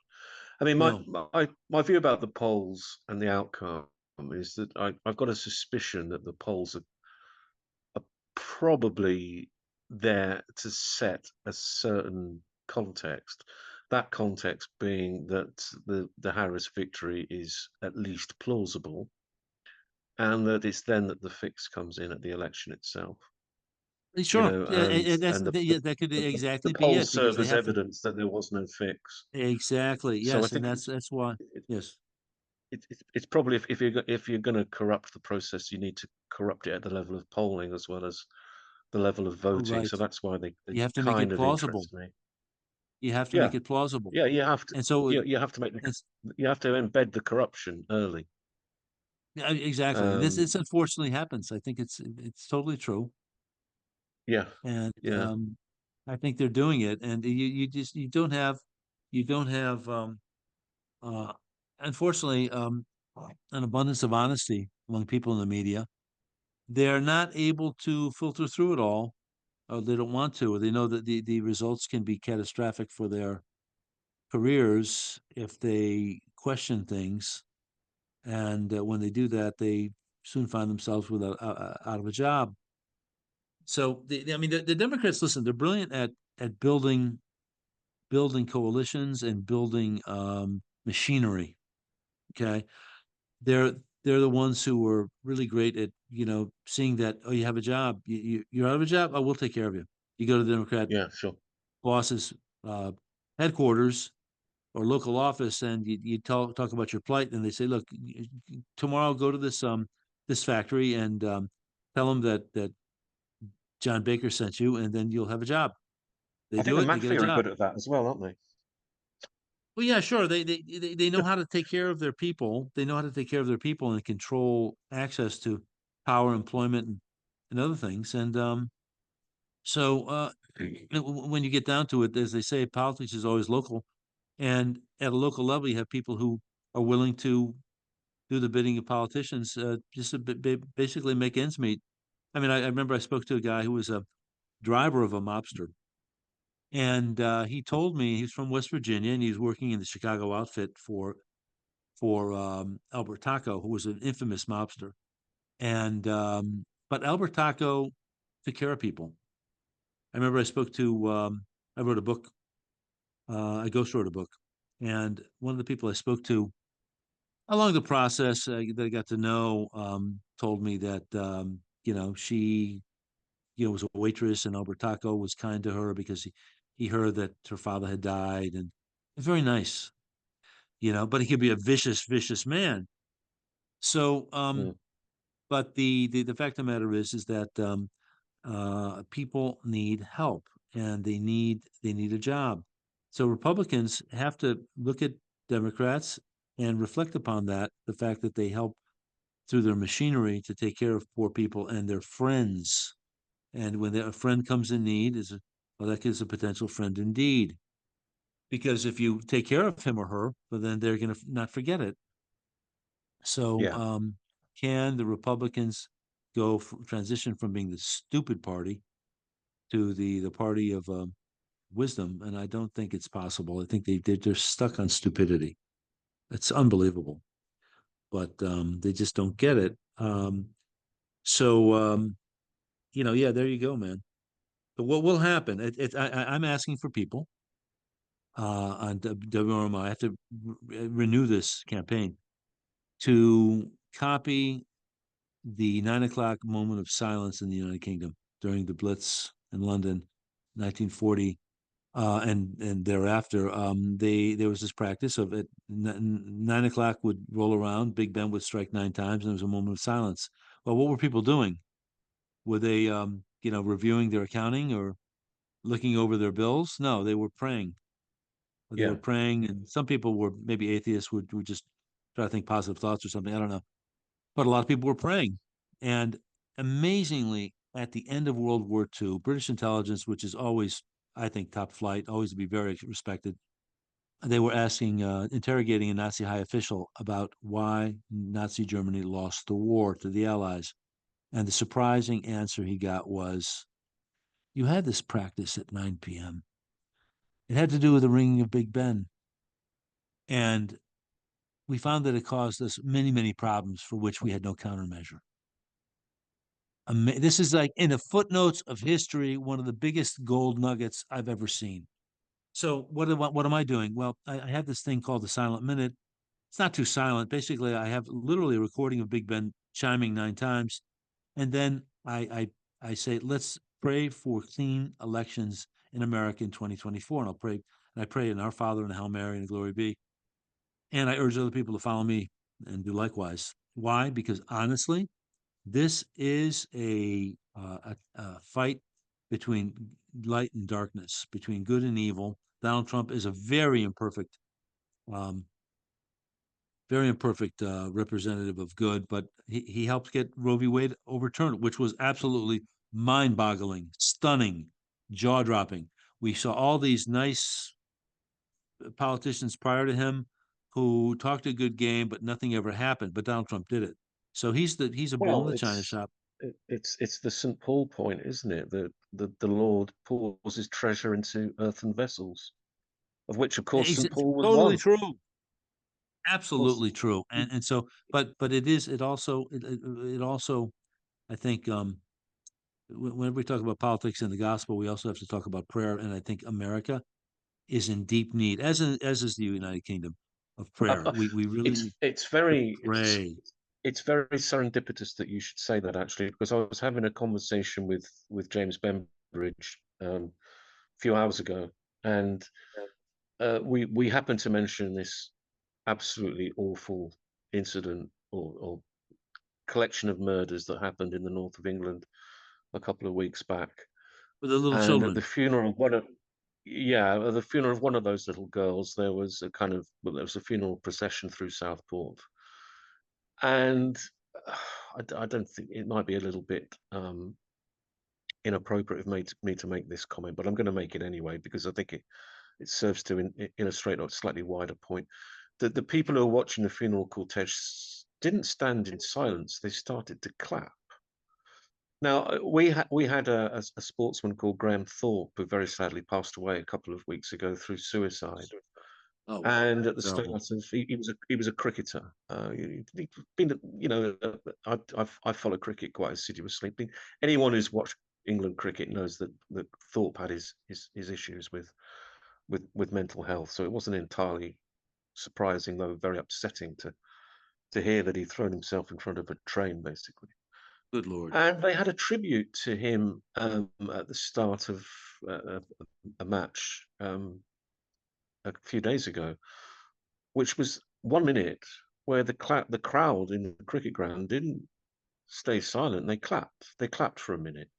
I mean, No. my view about the polls and the outcome is that I've got a suspicion that the polls are probably there to set a certain context. That context being that the Harris victory is at least plausible, and that it's then that the fix comes in at the election itself. Sure. Yeah, and The, that could the exactly be polls it because serve they as have to. evidence that there was no fix. Exactly. So I Yes, and think that's why. Yes. it's probably if you're going to corrupt the process, you need to corrupt it at the level of polling as well as the level of voting. Right. So that's why they You have to make it kind of plausible. interest me. You have to Yeah, make it plausible. yeah, you have to. And so You have to make it's you have to embed the corruption early. yeah, exactly. And this Um, it's unfortunately happens. I think it's totally true. yeah, And yeah, I think they're doing it. And you don't have uh unfortunately an abundance of honesty among people in the media. They're not able to filter through it all, or they don't want to, or they know that the results can be catastrophic for their careers if they question things. And when they do that, they soon find themselves without out of a job. So I mean, the Democrats, listen, they're brilliant at building coalitions and building machinery. Okay, they're they're the ones who were really great at seeing that, oh, you have a job, you're out of a job, oh, we'll take care of you. You go to the Democrat Yeah, sure. boss's headquarters or local office, and you talk about your plight, and they say, look, tomorrow go to this factory and tell them that John Baker sent you, and then you'll have a job. They I think do the it, they get a mafia are job. good at that as well, aren't they? Well, yeah, sure. They know how to take care of their people. They know how to take care of their people and control access to power, employment, and other things. And so when you get down to it, as they say, politics is always local. And at a local level, you have people who are willing to do the bidding of politicians, just to basically make ends meet. I mean, I remember I spoke to a guy who was a driver of a mobster, and he told me he's from West Virginia and he's working in the Chicago outfit for Albert Taco, who was an infamous mobster. And but Albert Taco took care of people. I remember I spoke to I wrote a book. I ghost wrote a book, and one of the people I spoke to along the process that I got to know told me that she was a waitress, and Albert Taco was kind to her because he heard that her father had died, and very nice, but he could be a vicious man. So Mm. but the fact of the matter is that people need help, and they need a job. So Republicans have to look at Democrats and reflect upon that, the fact that they help through their machinery to take care of poor people and their friends. And when a friend comes in need, well, that is a potential friend indeed. Because if you take care of him or her, well, then they're going to not forget it. So, Yeah. can the Republicans transition from being the stupid party to the party of wisdom? And I don't think it's possible. I think they're stuck on stupidity. It's unbelievable, but they just don't get it. So yeah, there you go, man. But what will happen? I'm asking for people on WRMI. I have to renew this campaign to copy the 9 o'clock moment of silence in the United Kingdom during the Blitz in London, 1940, and thereafter. There was this practice of at 9 o'clock would roll around, Big Ben would strike 9 times, and there was a moment of silence. Well, what were people doing? Were they, reviewing their accounting or looking over their bills? No, they were praying. They were Yeah. praying, and some people were maybe atheists would just try to think positive thoughts or something. I don't know, but a lot of people were praying. And amazingly, at the end of World War II, British intelligence, which is always, I think, top flight, always to be very respected, they were interrogating a Nazi high official about why Nazi Germany lost the war to the Allies. And the surprising answer he got was, you had this practice at 9 p.m. It had to do with the ringing of Big Ben. And we found that it caused us many, many problems for which we had no countermeasure. This is like in the footnotes of history, one of the biggest gold nuggets I've ever seen. So what am I doing? Well, I have this thing called the Silent Minute. It's not too silent. Basically, I have literally a recording of Big Ben chiming 9 times, and then I say, let's pray for clean elections in America in 2024, and I pray in Our Father and Hail Mary and Glory Be, and I urge other people to follow me and do likewise. Why? Because honestly, this is a fight between light and darkness, between good and evil. Donald Trump is a um, very imperfect representative of good, but he helped get Roe v. Wade overturned, which was absolutely mind-boggling, stunning, jaw-dropping. We saw all these nice politicians prior to him who talked a good game, but nothing ever happened. But Donald Trump did it. So he's a bull in Well, the china shop. it's the St. Paul point, isn't it? That the Lord pours his treasure into earthen vessels, of which, of course, St. Paul was Totally one. true. What's absolutely true. And so, but it also, I think, when we talk about politics and the gospel, we also have to talk about prayer. And I think America is in deep need, as is the United Kingdom, of prayer. We really need it's to very pray. it's very serendipitous that you should say that, actually, because I was having a conversation with James Bembridge a few hours ago, and we happened to mention this absolutely awful incident or collection of murders that happened in the north of England a couple of weeks back. For the little And at children. the funeral of one of yeah, at the funeral of one of those little girls, there was a kind of well, there was a funeral procession through Southport, and I don't think it might be a little bit inappropriate of me to make this comment, but I'm going to make it anyway because I think it serves to illustrate a slightly wider point. That the people who were watching the funeral cortege didn't stand in silence; they started to clap. Now, we had a sportsman called Graham Thorpe, who very sadly passed away a couple of weeks ago through suicide. Oh wow, And at the start terrible. of he was a cricketer. He'd been, I follow cricket quite assiduously. Anyone who's watched England cricket knows that Thorpe had his issues with mental health. So it wasn't entirely surprising, though very upsetting to hear that he'd thrown himself in front of a train, basically. Good Lord. And they had a tribute to him at the start of a match a few days ago, which was 1 minute, where the crowd in the cricket ground didn't stay silent. They clapped. They clapped for a minute.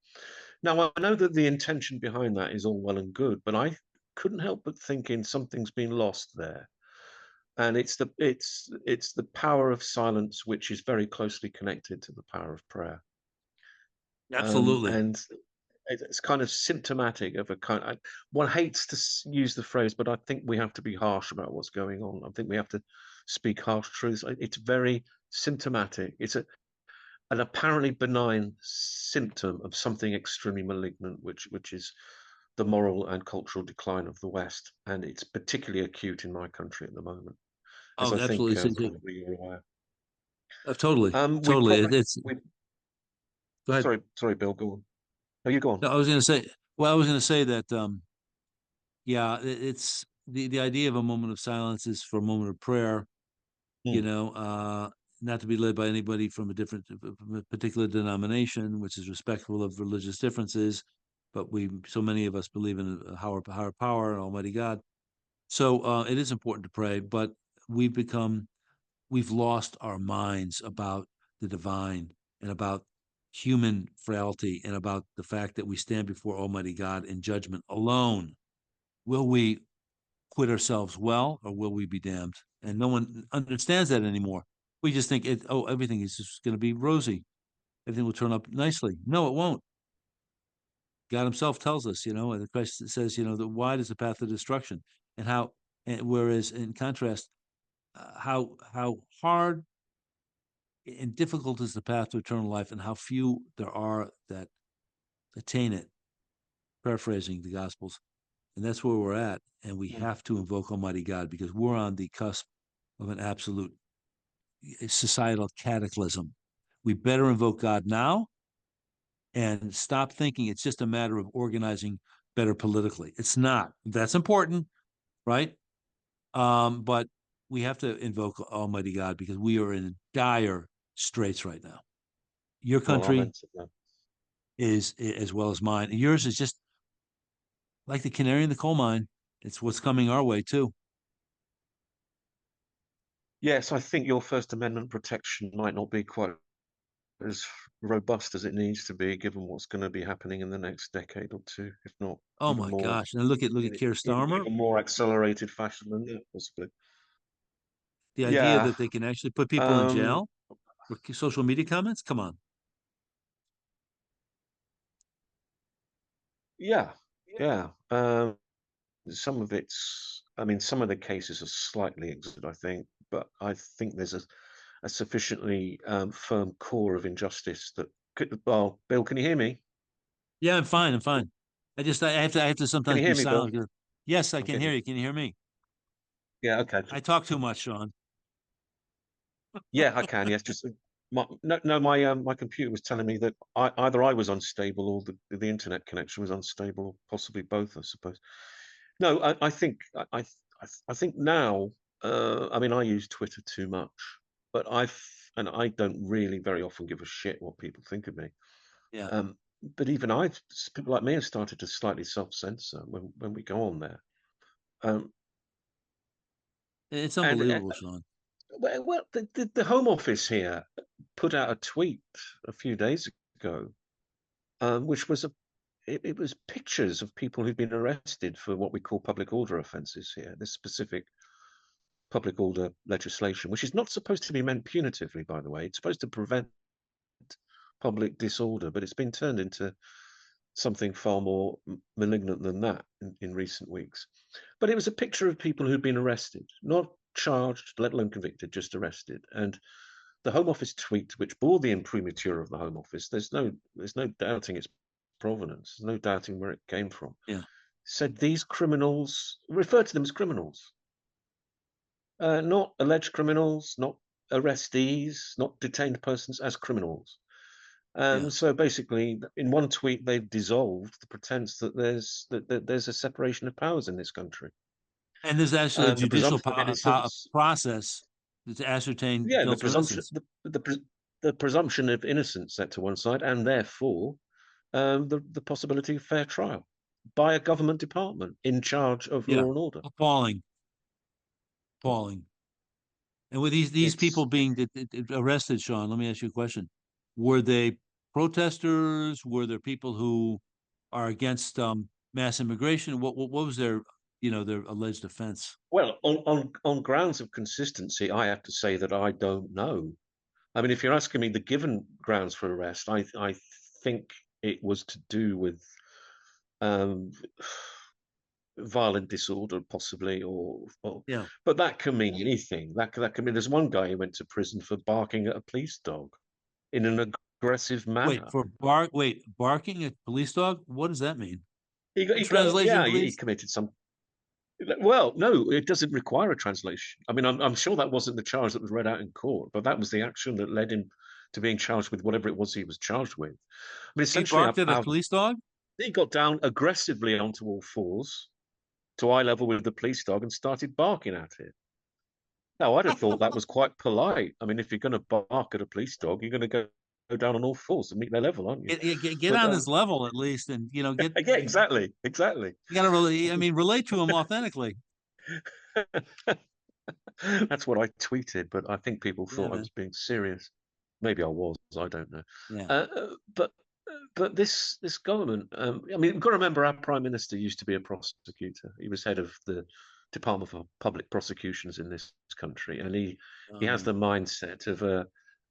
Now I know that the intention behind that is all well and good, but I couldn't help but thinking something's been lost there. And it's the power of silence, which is very closely connected to the power of prayer. Absolutely. And it's kind of symptomatic of a kind. One hates to use the phrase, but I think we have to be harsh about what's going on. I think we have to speak harsh truths. It's very symptomatic. It's an apparently benign symptom of something extremely malignant, which is the moral and cultural decline of the West, and it's particularly acute in my country at the moment, as Oh, I think absolutely. probably you're aware. Totally, We totally. probably It's we Go ahead. sorry, Bill, go on. No, you go on. No, I was going to say. Well, I was going to say that. Yeah, it's the idea of a moment of silence is for a moment of prayer. You Hmm. know, not to be led by anybody from from a particular denomination, which is respectful of religious differences. But so many of us believe in a higher power and Almighty God. So it is important to pray, but we've become we've lost our minds about the divine and about human frailty and about the fact that we stand before Almighty God in judgment alone. Will we quit ourselves well, or will we be damned? And no one understands that anymore. We just think everything is just going to be rosy. Everything will turn up nicely. No, it won't. God Himself tells us, and Christ says, the wide is the path of destruction, and whereas in contrast, how hard and difficult is the path to eternal life, and how few there are that attain it. Paraphrasing the Gospels, and that's where we're at, and we Hmm. have to invoke Almighty God because we're on the cusp of an absolute societal cataclysm. We better invoke God now and stop thinking it's just a matter of organizing better politically. It's not. That's important, right? But we have to invoke Almighty God because we are in dire straits right now. Your Well, country amen to that. is as well as mine. And yours is just like the canary in the coal mine. It's what's coming our way too. Yes, I think your First Amendment protection might not be quite as robust as it needs to be, given what's going to be happening in the next decade or two, if not Oh even my more, gosh! And look at Keir in Starmer. even more accelerated fashion than that, possibly. The idea Yeah, that they can actually put people in um, jail for social media comments. Come on. yeah, yeah. Some of I mean, some of the cases are slightly exit, I think, but I think there's a sufficiently firm core of injustice that could. Well, Bill, can you hear me? Yeah, I'm fine. I'm fine. I have to Can sometimes you be hear me, Bill? silent. Yes, I can Okay. hear you. Can you hear me? Yeah. Okay. I talk too much, Sean. Yeah, I can. Yes, just my computer was telling me that either I was unstable or the internet connection was unstable, possibly both, I suppose. No, I think I think now. I mean, I use Twitter too much, but I don't really very often give a shit what people think of me. Yeah, Um, but even people like me have started to slightly self-censor when we go on there. Um, it's and unbelievable, Sean. well, the Home Office here put out a tweet a few days ago, which was it was pictures of people who've been arrested for what we call public order offences here. This specific public order legislation, which is not supposed to be meant punitively, by the way. It's supposed to prevent public disorder, but it's been turned into something far more malignant than that in recent weeks. But it was a picture of people who'd been arrested, not charged, let alone convicted, just arrested. And the Home Office tweet, which bore the imprimatur of the Home Office, there's no doubting its provenance, there's no doubting where it came from, Yeah, said these criminals, referred to them as criminals, not alleged criminals, not arrestees, not detained persons, as criminals. yeah. So basically, in one tweet, they've dissolved the pretense that there's a separation of powers in this country. And there's actually a The judicial presumption of innocence, process to ascertain yeah, guilt or innocence. the presumption of innocence set to one side, and therefore the possibility of fair trial by a government department in charge of Yeah, law and order. appalling, appalling. And with these people It's being arrested, Sean, let me ask you a question. Were they protesters? Were there people who are against mass immigration? What was their, their alleged offense? well on grounds of consistency. I have to say that I don't know. I mean, if you're asking me the given grounds for arrest, I think it was to do with um, violent disorder, possibly, Yeah. but that can mean anything. That can mean there's one guy who went to prison for barking at a police dog in an aggressive manner. Barking at police dog? What does that mean? He got Translation, yeah, he please. committed some. Well, no, it doesn't require a translation. I mean, I'm sure that wasn't the charge that was read out in court, but that was the action that led him to being charged with whatever it was he was charged with. I mean, He essentially, barked at a police dog? he got down aggressively onto all fours to eye level with the police dog and started barking at it. Now, I'd have thought that was quite polite. I mean, if you're going to bark at a police dog, you're going to go down on all fours and meet their level, aren't you? Get But on his level at least, and get. yeah, exactly, exactly. You got to really, I mean, relate to him authentically. That's what I tweeted, but I think people Yeah, thought I man. was being serious. Maybe I was. I don't know. Yeah. Uh, uh, but this government. I mean, you've got to remember our prime minister used to be a prosecutor. He was head of the Department for Public Prosecutions in this country, and he has Um, the mindset of a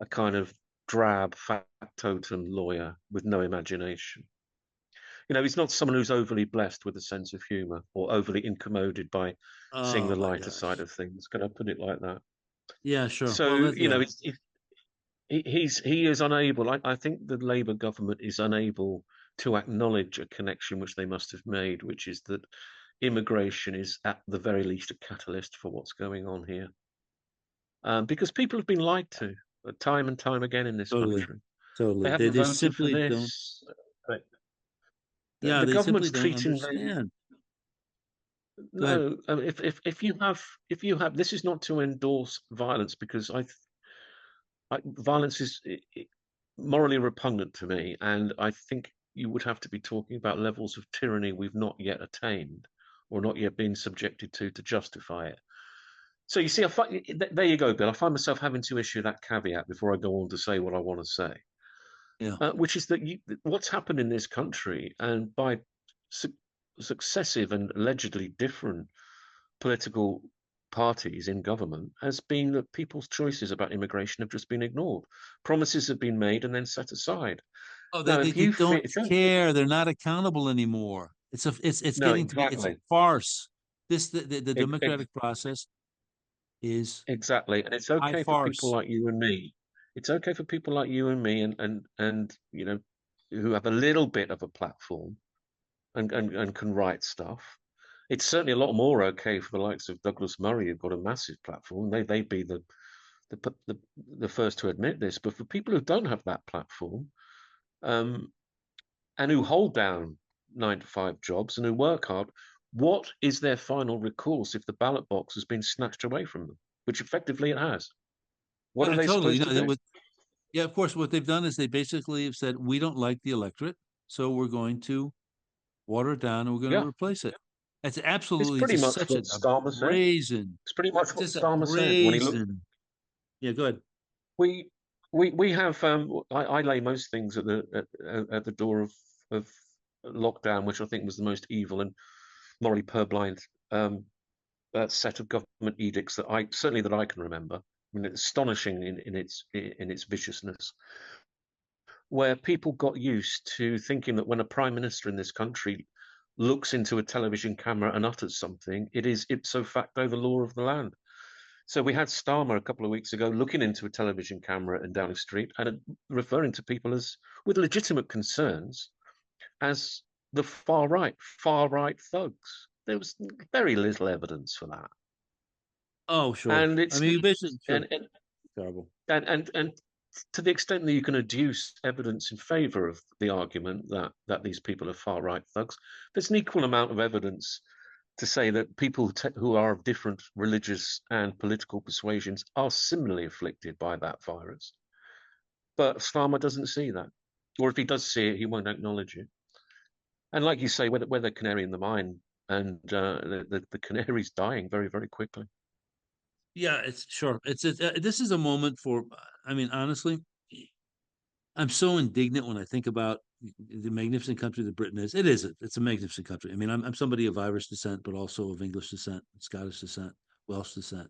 kind of drab factotum lawyer with no imagination. He's not someone who's overly blessed with a sense of humor or overly incommoded by seeing oh the my lighter side gosh. of things. Can I put it like that? Yeah, sure. So, Well, that's yeah. he is unable. I think the Labour government is unable to acknowledge a connection which they must have made, which is that immigration is at the very least a catalyst for what's going on here. Because people have been lied to time and time again in this Totally, country. They totally. They haven't they voted for simply don't. this. But Yeah, the they simply government's don't treating them. understand. Go ahead. No, if you have, this is not to endorse violence because violence is morally repugnant to me, and I think you would have to be talking about levels of tyranny we've not yet attained or not yet been subjected to justify it. So you see, there you go, Bill. I find myself having to issue that caveat before I go on to say what I want to say, Yeah. which is that what's happened in this country, and by su successive and allegedly different political parties in government, has been that people's choices about immigration have just been ignored. Promises have been made and then set aside. Oh, Now, they don't if you care. They're not accountable anymore. It's no, getting to be it's a exactly, farce. The ex- ex- democratic process is exactly, and it's high okay for people farce. like you and me. It's okay for people like you and me, and who have a little bit of a platform and can write stuff. It's certainly a lot more okay for the likes of Douglas Murray, who've got a massive platform. They'd be the first to admit this, but for people who don't have that platform, um, and who hold down 9 to 5 jobs and who work hard, what is their final recourse if the ballot box has been snatched away from them, which effectively it has? What are they Totally. supposed to do? Yeah, of course, what they've done is they basically have said, we don't like the electorate, so we're going to water it down and we're going to Yeah, replace it. It's it's absolutely pretty just much such a what Starmer said. brazen, It's pretty much what just a Starmer said when he looked. brazen. Yeah, go ahead. We we have. I lay most things at the door of lockdown, which I think was the most evil and morally purblind set of government edicts that I certainly that I can remember. I mean, it's astonishing in its viciousness, where people got used to thinking that when a prime minister in this country looks into a television camera and utters something, it is ipso facto the law of the land. So we had Starmer a couple of weeks ago looking into a television camera in Downing Street and referring to people as with legitimate concerns as the far right thugs. There was very little evidence for that, Oh, sure. and I it's mean, you basically, sure. and and Terrible. and to the extent that you can adduce evidence in favour of the argument that these people are far right thugs, there's an equal amount of evidence to say that people who are of different religious and political persuasions are similarly afflicted by that virus. But Starmer doesn't see that, or if he does see it, he won't acknowledge it. And like you say, we're the canary in the mine, and the canary's dying very, very quickly. Yeah, it's sure. This is a moment for, I mean, honestly, I'm so indignant when I think about the magnificent country that Britain is. It is. It's a magnificent country. I mean, I'm somebody of Irish descent, but also of English descent, Scottish descent, Welsh descent.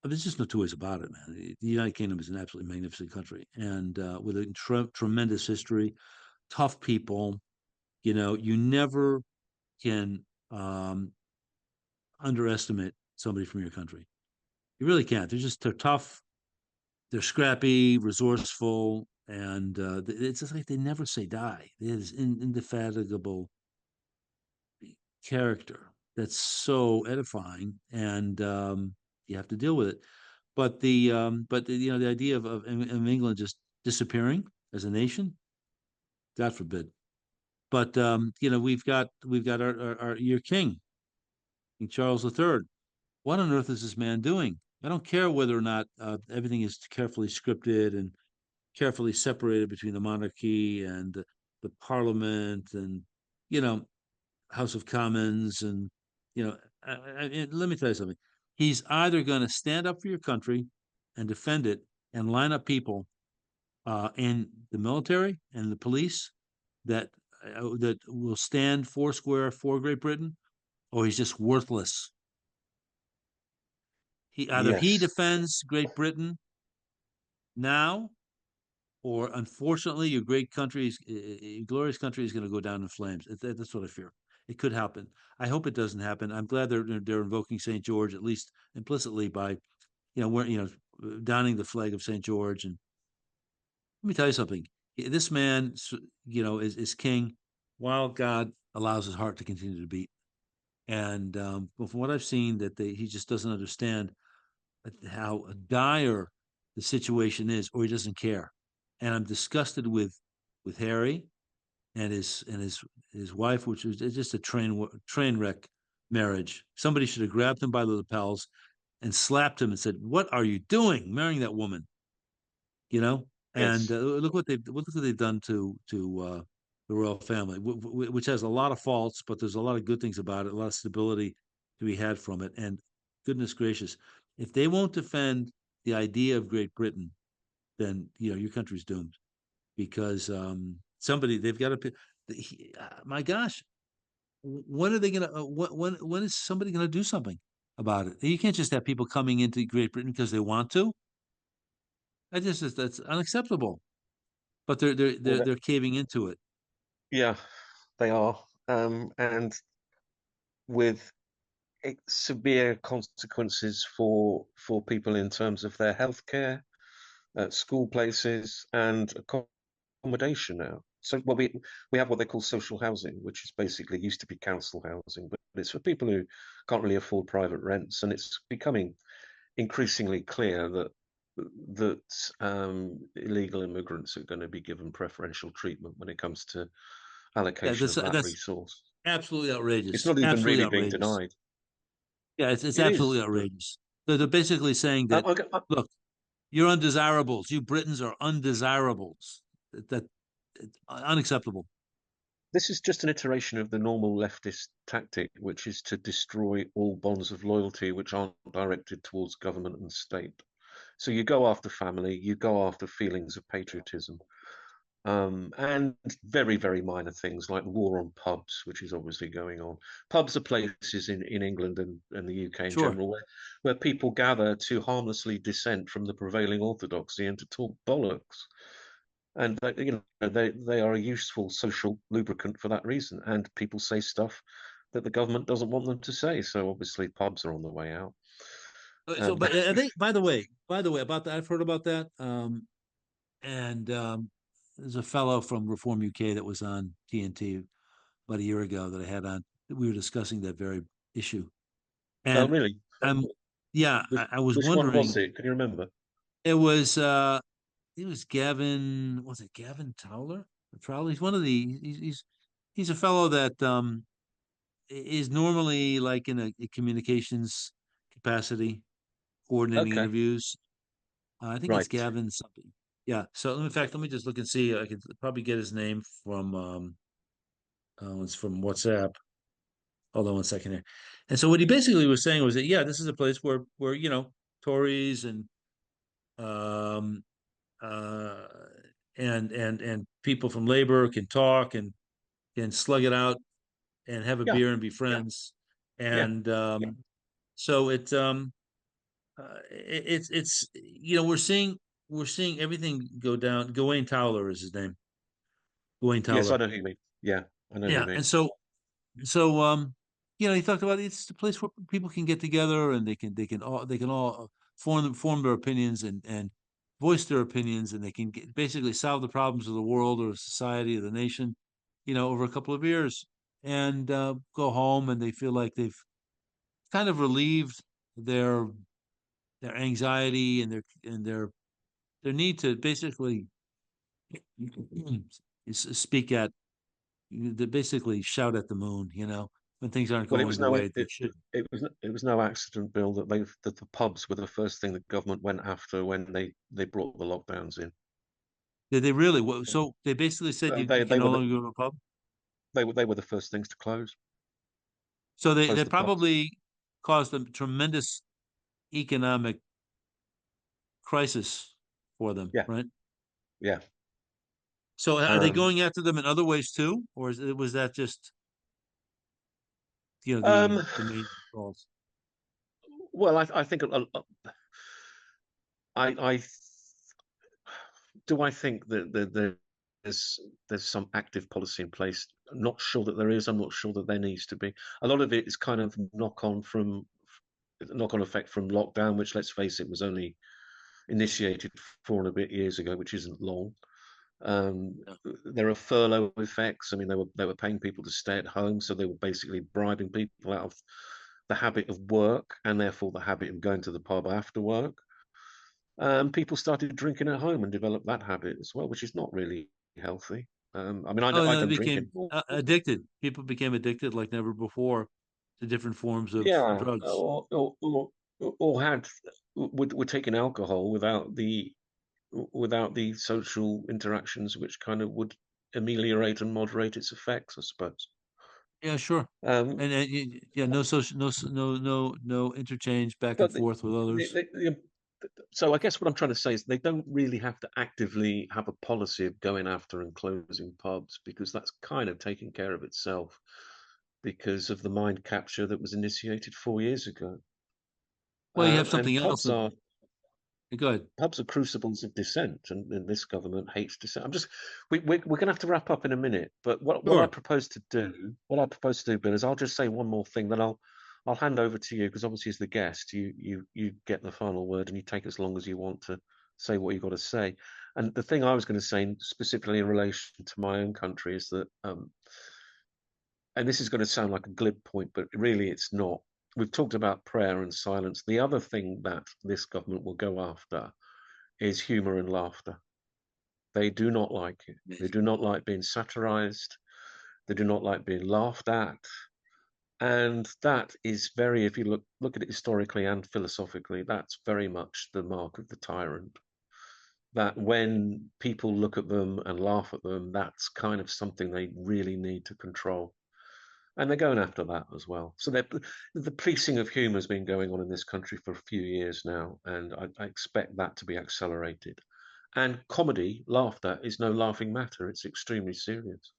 There's just no two ways about it, man. The United Kingdom is an absolutely magnificent country, and with a tremendous history, tough people. You know, you never can underestimate somebody from your country. You really can't. They're tough. They're scrappy, resourceful, and it's just like they never say die. There's indefatigable character that's so edifying, and you have to deal with it. The idea of England just disappearing as a nation, God forbid. But we've got our your king, King Charles III. What on earth is this man doing? I don't care whether or not everything is carefully scripted and carefully separated between the monarchy and the parliament and you know House of Commons and let me tell you something. He's either going to stand up for your country and defend it and line up people in the military and the police that will stand foursquare for Great Britain, or he's just worthless. He Yes, defends Great Britain now, or unfortunately, your great country's glorious country is going to go down in flames. That's what I fear. It could happen. I hope it doesn't happen. I'm glad they're invoking St. George, at least implicitly, by downing the flag of St. George. And let me tell you something. This man, is king, while God allows his heart to continue to beat. And from what I've seen, he just doesn't understand how dire the situation is, or he doesn't care. And I'm disgusted with Harry and his wife, which was just a train wreck marriage. Somebody should have grabbed him by the lapels and slapped him and said, "What are you doing, marrying that woman?" You know. And yes. look what they've done to the royal family, which has a lot of faults, but there's a lot of good things about it, a lot of stability to be had from it. And goodness gracious, if they won't defend the idea of Great Britain, then your country's doomed because somebody they've got to. My gosh, when are they going to? When is somebody going to do something about it? You can't just have people coming into Great Britain because they want to. That's unacceptable. But they're they're Well, they're, they're caving into it. yeah, they are, and with severe consequences for people in terms of their healthcare, school places, and accommodation now. So, well, we have what they call social housing, which is basically used to be council housing, but it's for people who can't really afford private rents, and it's becoming increasingly clear that that illegal immigrants are going to be given preferential treatment when it comes to Yeah, allocation of that that's resource. absolutely It's outrageous. not even Absolutely really being outrageous. denied. Yeah, it's It absolutely is. But outrageous. They're basically saying that, look, you're undesirables. You Britons are undesirables. That unacceptable. this is just an iteration of the normal leftist tactic, which is to destroy all bonds of loyalty which aren't directed towards government and state. So you go after family, you go after feelings of patriotism, and very, very minor things like the war on pubs, which is obviously going on. Pubs are places in England and the UK in Sure. general where people gather to harmlessly dissent from the prevailing orthodoxy and to talk bollocks. And they are a useful social lubricant for that reason. And people say stuff that the government doesn't want them to say. So obviously pubs are on the way out. So, Um, but I think, by the way, about that, I've heard about that. And there's a fellow from Reform UK that was on TNT about a year ago that I had on. We were discussing that very issue, oh, and really? I'm, yeah, Which, I was which one was wondering. it? Can you remember? It was it was Gavin. Was it Gavin Towler? Trowler? He's one of the. He's a fellow that is normally like in a communications capacity, coordinating Okay, interviews. I think it's right. Gavin something. Yeah. So in fact, let me just look and see. I could probably get his name from it's from WhatsApp. Hold on one second here. And so what he basically was saying was that yeah, this is a place where Tories um uh and people from labor can talk and slug it out and have a Yeah, beer and be friends. yeah. And so it's we're seeing everything go down. Gawain Towler is his name. Gawain Yes, I Towler. know who you mean. Yeah, I know who you Yeah, mean. and so he talked about it's a place where people can get together and they can all form their opinions and voice their opinions and they can basically solve the problems of the world or society or the nation, over a couple of years and go home and they feel like they've kind of relieved their anxiety and their need to basically speak at basically shout at the moon, when things aren't Well, going the way they should. it was no accident, Bill, that the pubs were the first thing the government went after when they brought the lockdowns in. Did they really? So they basically said you They can no were longer go to a pub. they were the first things to So they close the pubs. probably caused a tremendous economic crisis for them, Yeah, right? yeah. So are they Um, going after them in other ways too, or was that just um, the main cause? well, I think I do I think that there's some active policy in place. I'm not sure that there is. I'm not sure that there needs to be. A lot of it is kind of knock on effect from lockdown, which let's face it was only initiated 4 and a bit years ago, which isn't long. Um, Yeah, there are furlough effects. I mean, they were paying people to stay at home, so they were basically bribing people out of the habit of work and therefore the habit of going to the pub after work. People started drinking at home and developed that habit as well, which is not really healthy. I mean, oh I no, they don't drink became anymore. addicted. People became addicted like never before to different forms of Yeah, drugs. or had were taking alcohol without the social interactions which kind of would ameliorate and moderate its effects, I suppose. Yeah, sure. Um, And yeah, no social, no interchange back and but forth with others. so I guess what I'm trying to say is they don't really have to actively have a policy of going after and closing pubs because that's kind of taking care of itself because of the mind capture that was initiated 4 years ago. Well, you have And something else. Go ahead. pubs are crucibles of dissent, and this government hates dissent. We're going to have to wrap up in a minute, but Sure. what I propose to do, Bill, is I'll just say one more thing, then I'll hand over to you because obviously as the guest, you get the final word and you take as long as you want to say what you've got to say. And the thing I was going to say specifically in relation to my own country is that, and this is going to sound like a glib point, but really it's not. We've talked about prayer and silence. The other thing that this government will go after is humor and laughter. They do not like it. They Amazing. do not like being satirized. They do not like being laughed at. And that is very, if you look at it historically and philosophically, that's very much the mark of the tyrant. That when people look at them and laugh at them, that's kind of something they really need to control. And they're going after that as well. So the policing of humour has been going on in this country for a few years now, and I expect that to be accelerated. And comedy, laughter, is no laughing matter. It's extremely serious.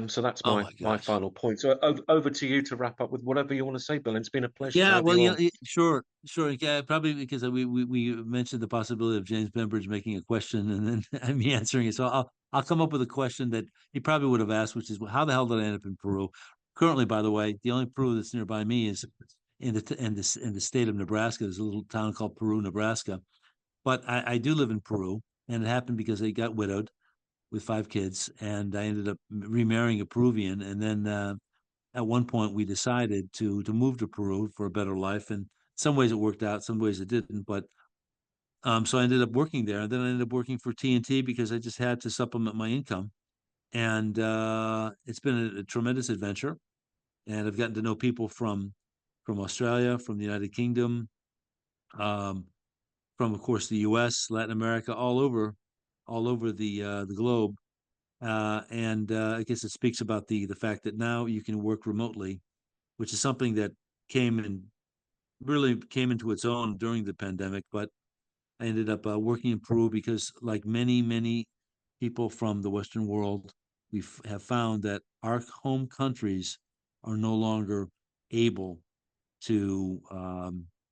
So that's Oh my my my gosh. final point. So over to you to wrap up with whatever you want to say, Bill. It's been a pleasure to Yeah, have well, you on. sure, sure. Yeah, probably because we mentioned the possibility of James Bembridge making a question and then me answering it. So I'll come up with a question that he probably would have asked, which is, how the hell did I end up in Peru? Currently, by the way, the only Peru that's nearby me is in the state of Nebraska. There's a little town called Peru, Nebraska. But I do live in Peru, and it happened because I got widowed with 5 kids, and I ended up remarrying a Peruvian, and then at one point we decided to move to Peru for a better life. And some ways it worked out, some ways it didn't. But so I ended up working there, and then I ended up working for TNT because I just had to supplement my income. And it's been a tremendous adventure. And I've gotten to know people from Australia, from the United Kingdom, um, from of course the U.S., Latin America, all over the globe. And I guess it speaks about the fact that now you can work remotely, which is something that came and really came into its own during the pandemic. But I ended up working in Peru because, like many people from the Western world, have found that our home countries are no longer able to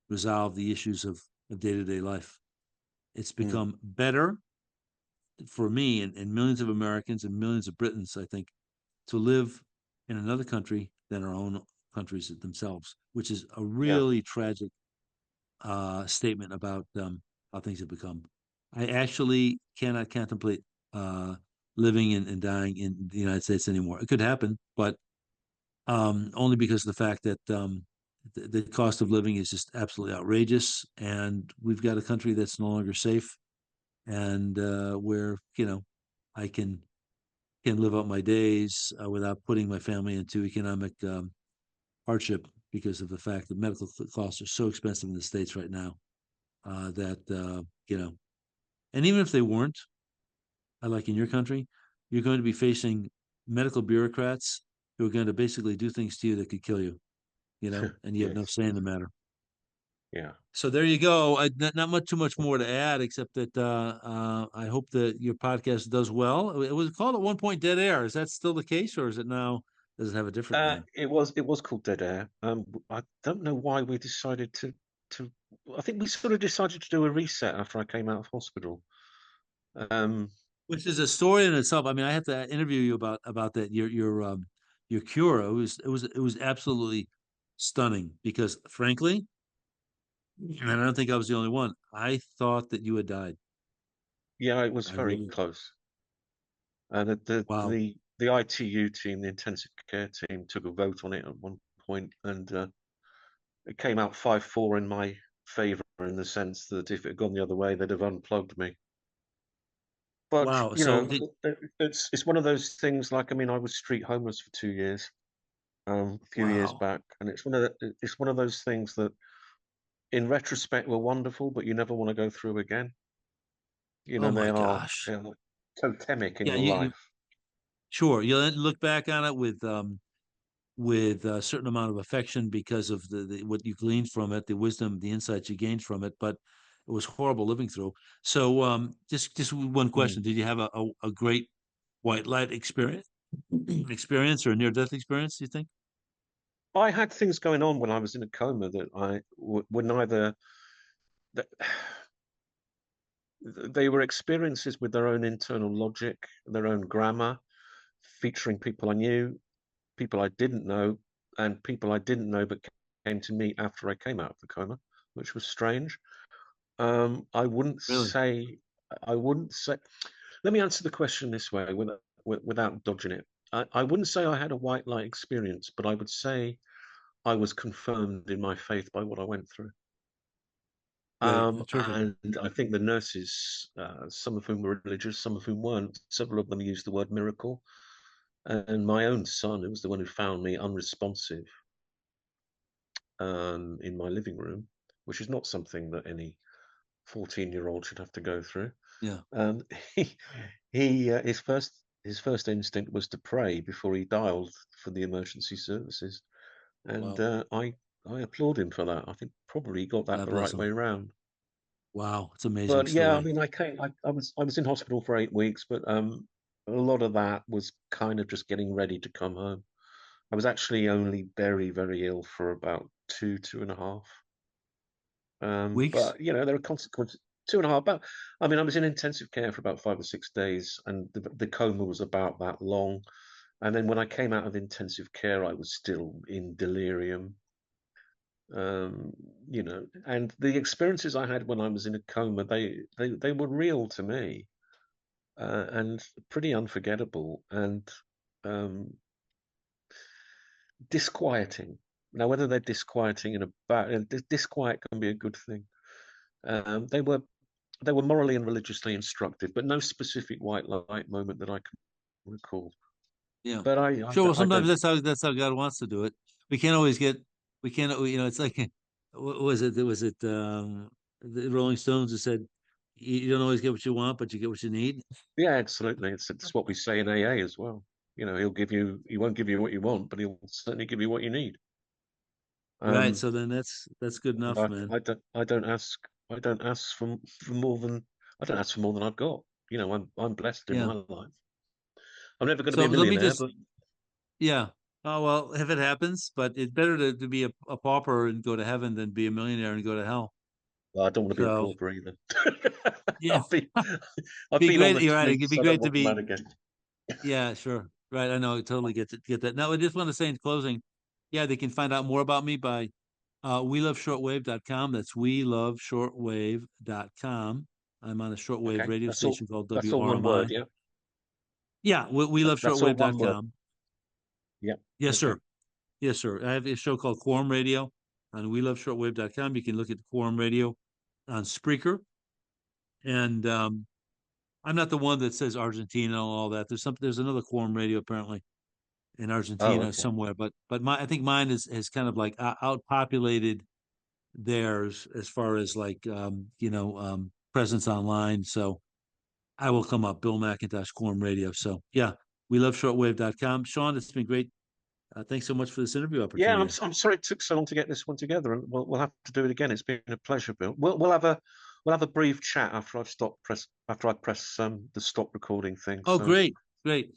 resolve the issues of day-to-day life. It's Mm, become better for me and millions of Americans and millions of Britons, I think, to live in another country than our own countries themselves, which is a yeah. really tragic statement about how things have become. I actually cannot contemplate uh, living and dying in the United States anymore. It could happen, but only because of the fact that the cost of living is just absolutely outrageous, and we've got a country that's no longer safe, and where I can live out my days without putting my family into economic hardship because of the fact that medical costs are so expensive in the States right now that and even if they weren't, like in your country, you're going to be facing medical bureaucrats who are going to basically do things to you that could kill you, and you have no Yes. say in the matter. Yeah. So there you go. Not much too much more to add, except that I hope that your podcast does well. It was called at one point Dead Air. Is that still the case, or is it now? Does it have a different name? It was called Dead Air. I don't know why we decided to. I think we sort of decided to do a reset after I came out of hospital. Um, Which is a story in itself. I mean, I have to interview you about that. Your cure. It was absolutely stunning because, frankly, and I don't think I was the only one. I thought that you had died. yeah, it was I very really. close. The the Wow. the the ITU team, the intensive care team, took a vote on it at one point, and it came out 5-4 in my favour in the sense that if it had gone the other way, they'd have unplugged me. But Wow. So did it's one of those things. Like, I mean, I was street homeless for 2 years, a few years wow. back, and it's one of those things that, in retrospect, were wonderful, but you never want to go through again. Oh They my are gosh. totemic in Yeah, your you life. sure. You'll look back on it with a certain amount of affection because of the what you gleaned from it, the wisdom, the insights you gained from it. But it was horrible living through. So just one Mm. question: did you have a great white light experience or near death experience? Do you think? I had things going on when I was in a coma that were neither. That, they were experiences with their own internal logic, their own grammar, featuring people I knew, people I didn't know, and people I didn't know but came to me after I came out of the coma, which was strange. I wouldn't Really? say, I wouldn't say. Let me answer the question this way, without dodging it. I wouldn't say I had a white light experience, but I would say I was confirmed in my faith by what I went through. Great. Terrific. And I think the nurses, some of whom were religious, some of whom weren't, several of them used the word miracle. And my own son, who was the one who found me unresponsive in my living room, which is not something that any 14-year-old should have to go through. Yeah. He, his first instinct was to pray before he dialed for the emergency services, and Wow. I applaud him for that. I think probably he got that God the bless right him. way round. Wow. It's an amazing But yeah, I story. mean, I was in hospital for 8 weeks, but a lot of that was kind of just getting ready to come home. I was actually only very, very ill for about 2.5. Weeks? But there are consequences. 2.5. But I mean, I was in intensive care for about 5 or 6 days, and the coma was about that long. And then when I came out of intensive care, I was still in delirium. Um, and the experiences I had when I was in a coma, they were real to me, and pretty unforgettable and um, disquieting. Now, whether they're disquieting in a bad, disquiet can be a good thing. They were morally and religiously instructive, but no specific white light moment that I can recall. Yeah. But Sure. Well, I sometimes don't. that's how God wants to do it. We can't always get. We can't. It's like what was it? Was it the Rolling Stones who said, "You don't always get what you want, but you get what you need." Yeah, absolutely. It's what we say in AA as well. He won't give you what you want, but he'll certainly give you what you need. Right. Um, So then that's good and enough, man. I don't ask for more than I don't ask for more than I've got. I'm blessed in Yeah. my life. I'm never going to be So a let me millionaire, just. but Yeah. Oh well, if it happens, but it's better to be a pauper and go to heaven than be a millionaire and go to hell. I don't want to be a So pauper either. yeah, I've been I've be been on great. the You're right. It'd streets. be I don't great to want that be. again. Yeah, sure. Right. I know. I totally get that. Now, I just want to say in closing, yeah, they can find out more about me by weloveshortwave.com. That's weloveshortwave.com. I'm on a shortwave Okay, radio station called that's all one word. WRMI. Yeah, Yeah, that's all one word. weloveshortwave.com. Yeah. Yes, Okay. sir. Yes, sir. I have a show called Quorum Radio on weloveshortwave.com. You can look at Quorum Radio on Spreaker. And I'm not the one that says Argentina and all that. There's another Quorum Radio apparently in Oh, Argentina okay. somewhere, but I think mine is kind of like outpopulated theirs as far as like presence online. So I will come up Bill McIntosh Quorum Radio. So yeah, we love shortwave.com. Sean, it's been great. Thanks so much for this interview Yeah, opportunity. I'm sorry it took so long to get this one together, and we'll have to do it again. It's been a pleasure, Bill. We'll have a brief chat after I press the stop recording thing. Oh, So. great, great.